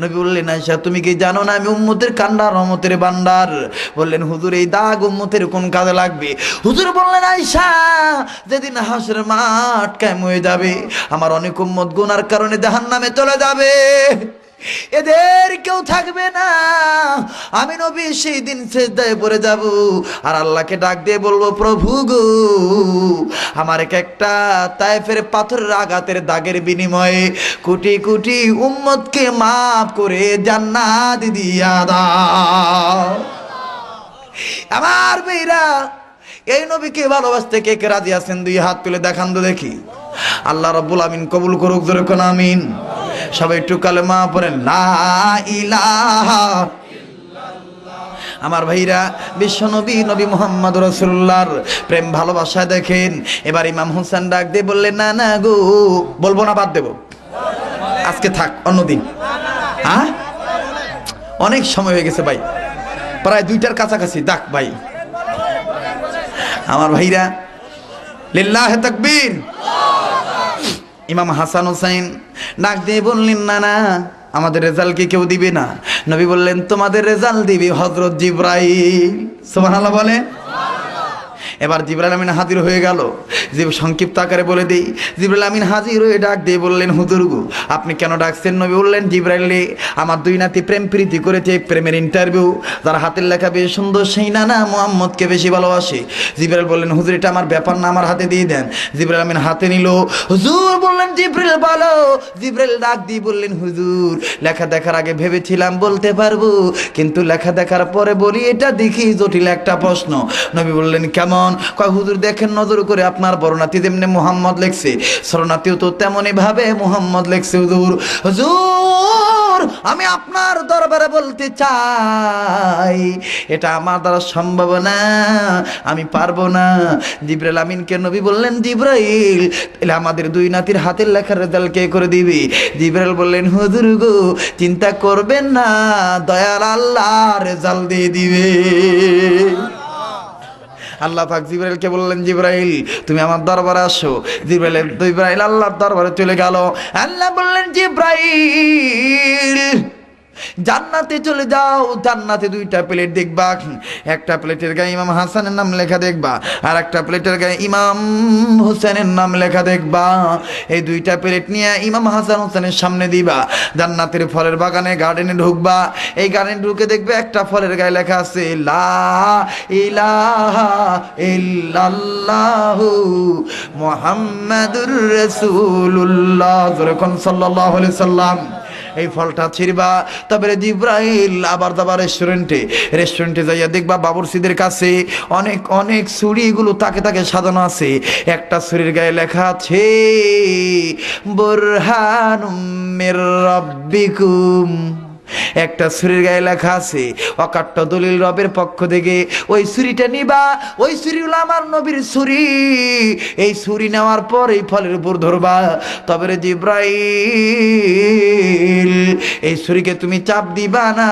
নবী বললেন, আয়েশা তুমি কি জানো না আমি উম্মতের কান্ডার রহমতের ভান্ডার? বললেন, হুজুর এই দাগ উম্মতের কোন কাজে লাগবে? হুজুর বললেন, আয়েশা যেদিন হাসরের মাঠ কায়েম হয়ে যাবে, আমার অনেক উম্মত গুনার কারণে জাহান্নামে চলে যাবে, এদের কেউ থাকবে না, আমি নবী সেই দিন সিজদায় পড়ে যাব আর আল্লাহকে ডাক দিয়ে বলবো, প্রভু গো, আমার একটা তায়েফের পাথরের আঘাতের দাগের বিনিময়ে কোটি কোটি উম্মতকে মাফ করে জান্নাত দিয়া দাও। আমার মেয়েরা, এই নবীকে ভালোবাসতে কে কে রাজি আছেন? দুই হাত তুলে দেখান তো দেখি। আল্লাহ রাব্বুল আমিন কবুল করুক, জোরে কোন আমিন। সবাই একটু কালেমা পড়েন, লা ইলাহা ইল্লাল্লাহ। আমার ভাইরা, বিশ্বনবী নবী মুহাম্মদ রাসূলুল্লাহর প্রেম ভালোবাসা দেখেন। এবার ইমাম হোসেন ডাক দিয়ে বললেন, না না গো, বলবো না, বাদ দেব, আজকে থাক, অন্যদিন। হ্যাঁ, অনেক সময় হয়ে গেছে ভাই, প্রায় 2টার কাছাকাছি। ডাক ভাই, আমার ভাইরা, লিল্লাহে তাকবীর। ইমাম হাসান হোসেন ডাক দিয়ে বললেন, না না, আমাদের রেজাল্ট কি কেউ দিবে না? নবী বললেন, তোমাদের রেজাল্ট দিবে হযরত জিবরাইল। সুবহানাল্লাহ বলে। এবার জিবরাইল আমিন হাজির হয়ে গেল। যে সংক্ষিপ্ত আকারে বলে দিই, জিবরাইল আমিন হাজির হয়ে ডাক দিয়ে বললেন, হুজুর গো, আপনি কেন ডাকছেন? নবী বললেন, জিবরাইল রে, আমার দুই নাতি প্রেম প্রীতি করেছে, প্রেমের ইন্টারভিউ, যার হাতের লেখা বেশ সুন্দর সেই নানা মুহাম্মদকে বেশি ভালোবাসে। জিবরাইল বললেন, হুজুর এটা আমার ব্যাপার না, আমার হাতে দিয়ে দেন। জিবরাইল আমিন হাতে নিল। হুজুর বললেন, জিবরাইল বলো। জিবরাইল ডাক দিয়ে বললেন, হুজুর লেখা দেখার আগে ভেবেছিলাম বলতে পারবো, কিন্তু লেখা দেখার পরে বলি এটা দেখি জটিল একটা প্রশ্ন। নবী বললেন, কেমন? কয়, হুজুর দেখেন নজর করে, আপনার বড় নাতি যেমনি মুহাম্মদ লেখছে, ছোট নাতিও তো তেমনই ভাবে মুহাম্মদ লেখছে। হুজুর, হুজুর আমি আপনার দরবারে বলতে চাই, এটা আমার দ্বারা সম্ভব না, আমি পারবো না। জিবরাইল আমিনকে নবী বললেন, জিবরাইল তাহলে আমাদের দুই নাতির হাতের লেখার রেজাল্ট কে করে দিবে? জিবরাইল বললেন, হুজুর গো, চিন্তা করবেন না, দয়াল আল্লাহ রেজাল্ট দিয়ে দিবে। আল্লাহ পাক জিবরাইলকে বললেন, জিবরাইল তুমি আমার দরবারে আসো। জিবরাইল আল্লাহর দরবারে চলে গেল। আল্লাহ বললেন, জিবরাইল জান্নাতে চলে যাও, জান্নাতে 2টা প্লেট দেখবা, একটা প্লেটের গায়ে ইমাম হাসানের নাম লেখা দেখবা, আর একটা প্লেটের গায়ে ইমাম হোসেনের নাম লেখা দেখবা। এই 2টা প্লেট নিয়ে ইমাম হাসান হোসেনের সামনে দিবা। জান্নাতের ফলের বাগানে, গার্ডেনে ঢুকবা। এই গার্ডেনে ঢুকে দেখবে একটা ফলের গায়ে লেখা আছে, লা ইলাহা ইল্লাল্লাহু মুহাম্মাদুর রাসূলুল্লাহ, যখন সাল্লাল্লাহু আলাইহি সাল্লাম। এই ফলটা ছিড়বা। তারপরে জিবরাইল আবার যাবা রেস্টুরেন্টে যাইয়া দেখবা বাবুরসিদের কাছে অনেক অনেক ছুরিগুলো তাকে তাকে সাজানো আছে। একটা ছুরির গায়ে লেখা আছে, বুরহানুম মির রাব্বিকুম একটা ছুরির গায়ে লেখা আছে অকাট্য দলিল রবের পক্ষ থেকে, ওই ছুরিটা নিবা, ওই ছুরি হলো আমার নবীর ছুরি, এই ছুরি নেওয়ার পর এই ফলের উপর ধরবা। তবে রে জিব্রাইল, এই ছুরিকে তুমি চাপ দিবা না,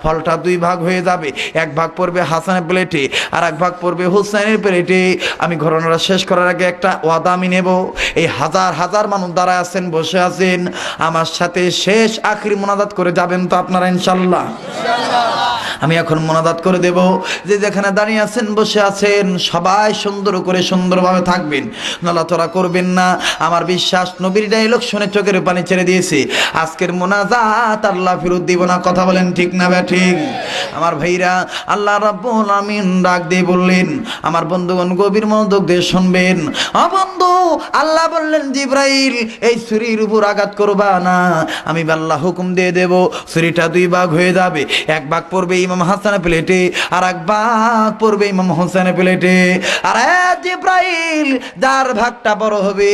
ফলটা দুই ভাগ হয়ে যাবে, এক ভাগ পড়বে হাসানের প্লেটে আর এক ভাগ পড়বে হুসাইনের প্লেটে। আমি ঘটনাটা শেষ করার আগে একটা ওয়াদা আমি নেব, এই হাজার হাজার মানুষ দাঁড়ায় আছেন, বসে আছেন, আমার সাথে শেষ আখরি মোনাজাত করে যাবেন তো আপনারা ইনশাল্লাহ? আমি এখন মোনাজাত করে দেব, যে যেখানে দাঁড়িয়ে আছেন বসে আছেন সবাই সুন্দর করে সুন্দরভাবে থাকবেন, নড়াচড়া করবেন না। আমার বিশ্বাস নবীর ডায়লগ শুনে চোখের পানি ছেড়ে দিয়েছে, আজকের মোনাজাত আল্লাহ ফেরত দিব না। কথা বলেন ঠিক না ঠিক? আমার ভাইরা, আল্লাহ রাব্বুল আমিন ডাক দিয়ে বললেন, আমার বন্ধুগণ গভীর মনোযোগ দিয়ে শুনবেন। বন্ধু, আল্লাহ বললেন জিব্রাইল এই ছুরির উপর আঘাত করবা না, আমি আল্লাহ হুকুম দিয়ে দেব, ছুরিটা দুই ভাগ হয়ে যাবে, এক ভাগ পড়বে ইমাম হাসানের প্লেটে আর এক ভাগ পড়বে ইমাম হোসেনের প্লেটে। আর জিব্রাইল যার ভাগটা বড় হবে,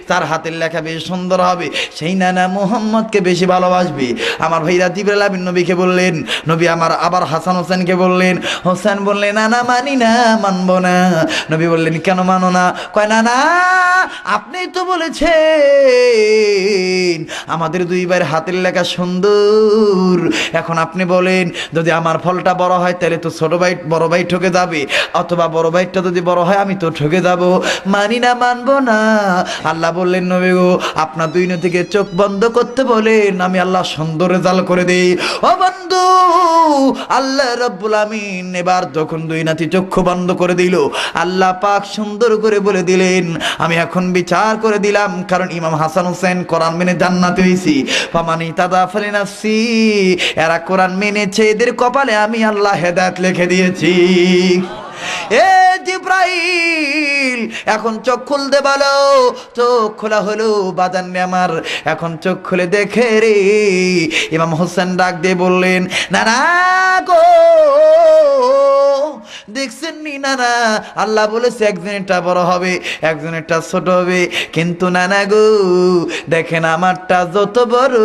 তার হাতের লেখা বেশ সুন্দর হবে, সেই নানা মুহাম্মদকে বেশি ভালোবাসবে। আমার ভাইরা জিবরাইল আমিন নবীকে বললেন, নবী আমার আবার হাসান হোসেনকে বললেন, হোসেন বললেন না না মানি না, মানবো না। নবী বললেন কেন মানো না? কয় না না, আপনি তো বলেছেন আমাদের দুই ভাইয়ের হাতের লেখা সুন্দর, এখন আপনি বলেন যদি আমার ফলটা বড় হয় তাহলে তো ছোট ভাই বড় ভাই ঠকে যাবে, অথবা বড় ভাইটা যদি বড় হয় আমি তো ঠকে যাব, মানি না, মানবো না। আল্লাহ বললেন নবী গো, আপনার দুই থেকে চোখ বন্ধ করতে বলেন, আমি আল্লাহ সুন্দর রেজাল্ট করে দেই। ও বন্ধু, আল্লাহ রাব্বুল আমিন এবার যখন দুই নাতি চক্ষু বন্ধ করে দিল, আল্লাহ পাক সুন্দর করে বলে দিলেন, আমি এখন বিচার করে দিলাম, কারণ ইমাম হাসান হোসেন কোরআন মেনে জান্নাতে হইছি, ফামানি তাদা ফালিনাফসি, এরা কোরআন মেনেছে, এদের কপালে আমি আল্লাহ হেদায়েত লিখে দিয়েছি। এ জিব্রাইল, এখন চোখ খুলতে বলো। চোখ খোলা হলো বাজানে আমার, এখন চোখ খুলে দেখে রে ইমাম হোসেন ডাক দিয়ে বললেন, না না গো, দেখছেন নি নানা, আল্লাহ বলেছে একজনেরটা বড় হবে একজনেরটা ছোট হবে, কিন্তু নানা গো দেখেন আমারটা যত বড়,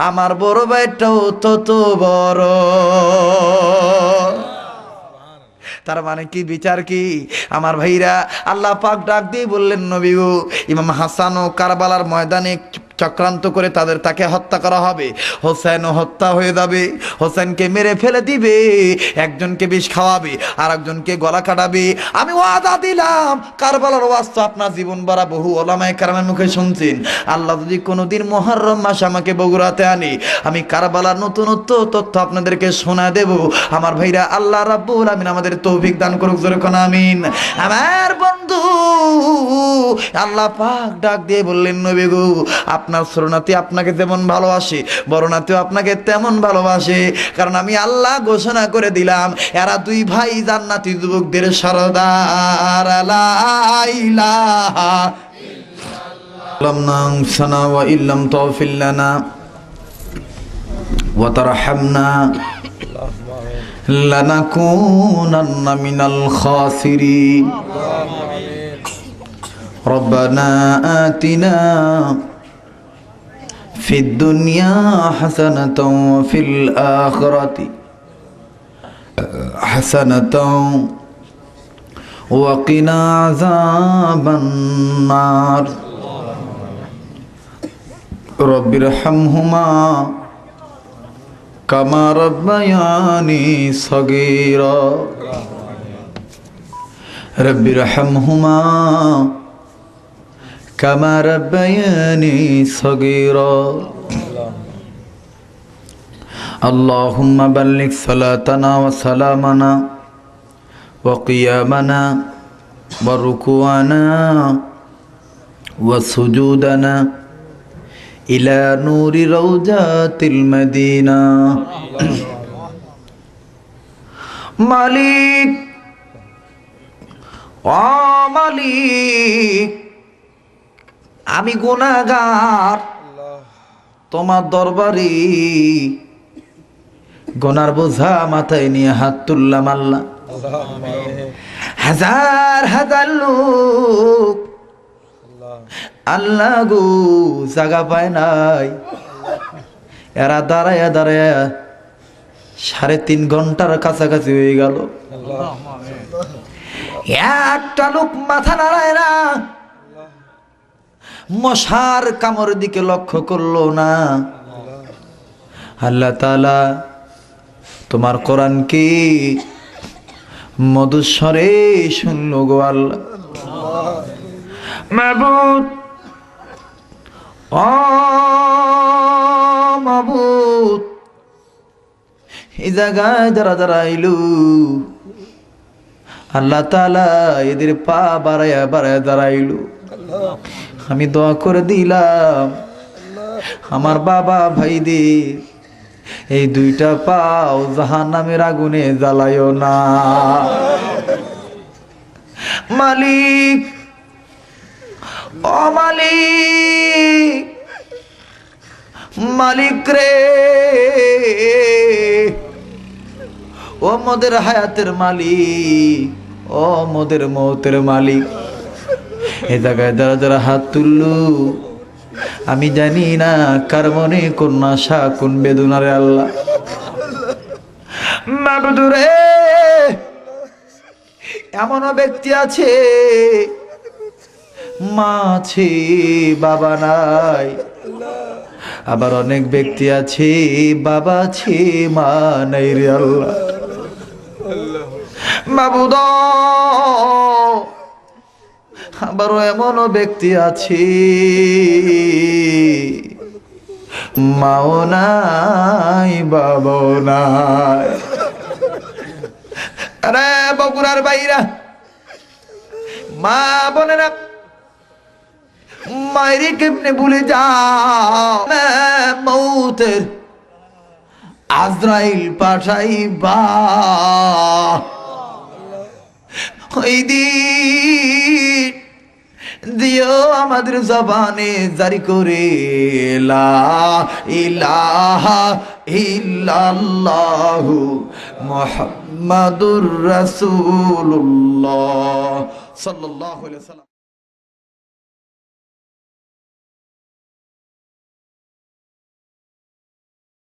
আমার বড় ভাইটাও তত বড়। তার মানে কি, বিচার কি? আমার ভাইরা, আল্লাহ পাক ডাক দিয়ে বললেন নবী গো, ইমাম হাসান ও কারবালার ময়দানে চক্রান্ত করে তাকে হত্যা করা হবে, হোসেনও হত্যা হয়ে যাবে, হোসেনকে মেরে ফেলে দিবে, একজনকে বিষ খাওয়াবে আর একজনকে গলা কাটাবে। আমি ওয়াদা দিলাম, কারবালার ওয়াজ তো আপনার জীবন ভরা বহু ওলামায়ে কেরামের মুখে শুনছেন, আল্লাহ যদি কোনোদিন মুহররম মাসে আমাকে বগুড়াতে আনে, আমি কারবালার নতুনত্ব তথ্য আপনাদেরকে শোনা দেব। আমার ভাইরা, আল্লাহ রাব্বুল আমিন আমাদের তৌফিক দান করুক, জোরে কোন আমিন। আমার বন্ধু, আল্লাহ পাক ডাক দিয়ে বললেন নবী গো, আপনার ছোট নাতি আপনাকে যেমন ভালোবাসে, বড় নাতিও আপনাকে তেমন ভালোবাসে, কারণ আমি আল্লাহ ঘোষণা করে দিলাম এরা দুই ভাই জান্নাতি যুবকদের সরদার। লা ইলাহা ইল্লাল্লাহ সানা ওয়া ইল্লাম তাগফির লানা ওয়া তারহামনা লানাকুনান্না মিনাল খাসিরিন। রব্বানা আতিনা في الدنيا حسنة وفي الآخرة حسنة وقنا عذاب النار رب ارحمهما كما ربياني صغيرا رب ارحمهما كما ربياني صغيرا اللهم بلغ صلاتنا وسلامنا وقيامنا وركوعنا وسجودنا إلى نور روضات المدينة مالك مالك আমি গুনাহগার, তোমার দরবারে গুনার বোঝা মাথায় নিয়ে হাত তুললাম আল্লাহ। হাজার হাজার লোক আল্লাহ গো জায়গা পায় নাই, এরা দাঁড়ায়া দাঁড়ায়া 3.5 ঘন্টার কাছাকাছি হয়ে গেল। একটা লোক মাথা নাড়ায় না, মশার কামড়ের দিকে লক্ষ্য করলো না। আল্লাহ তাআলা তোমার কোরআন কি মধুস্বরে শুনলো গো আল্লাহ। মাবুদ, ও মাবুদ, এই জায়গায় যারা যারা আইলু, আল্লাহ তাআলা এদের পা বাড়ায়া বাড়ায়া দাঁড়াইলু। আমি দোয়া করে দিলাম আমার বাবা ভাইদের এই 2টা পাও জাহান্নামের আগুনে জ্বালায়ও না। মালিক, ও মালিক, মালিক রে, ও মোদের হায়াতের মালিক, ও মোদের মৌতের মালিক, এই জায়গায় যারা যারা হাত তুললু, আমি জানি না কার মনে কোন আশা কোন বেদনারে আল্লাহ। মাবুদ রে, এমনও ব্যক্তি আছে মা আছে বাবা নাই, আবার অনেক ব্যক্তি আছে বাবা আছে মা নাই রে আল্লাহ। মাবুদ, আবারও এমনও ব্যক্তি আছে মাও নাই বাবাও নাই। আরে বগুড়ার বাইরা মা বোনেরা, মায়ের কেমনে ভুলে যাও, মৌতের আজরাইল পাঠাইবা ওই দিন দিও আমাদের জবানে জারি করে লা ইলাহা ইল্লাল্লাহু মুহাম্মাদুর রাসূলুল্লাহ সাল্লাল্লাহু আলাইহি ওয়াসাল্লাম।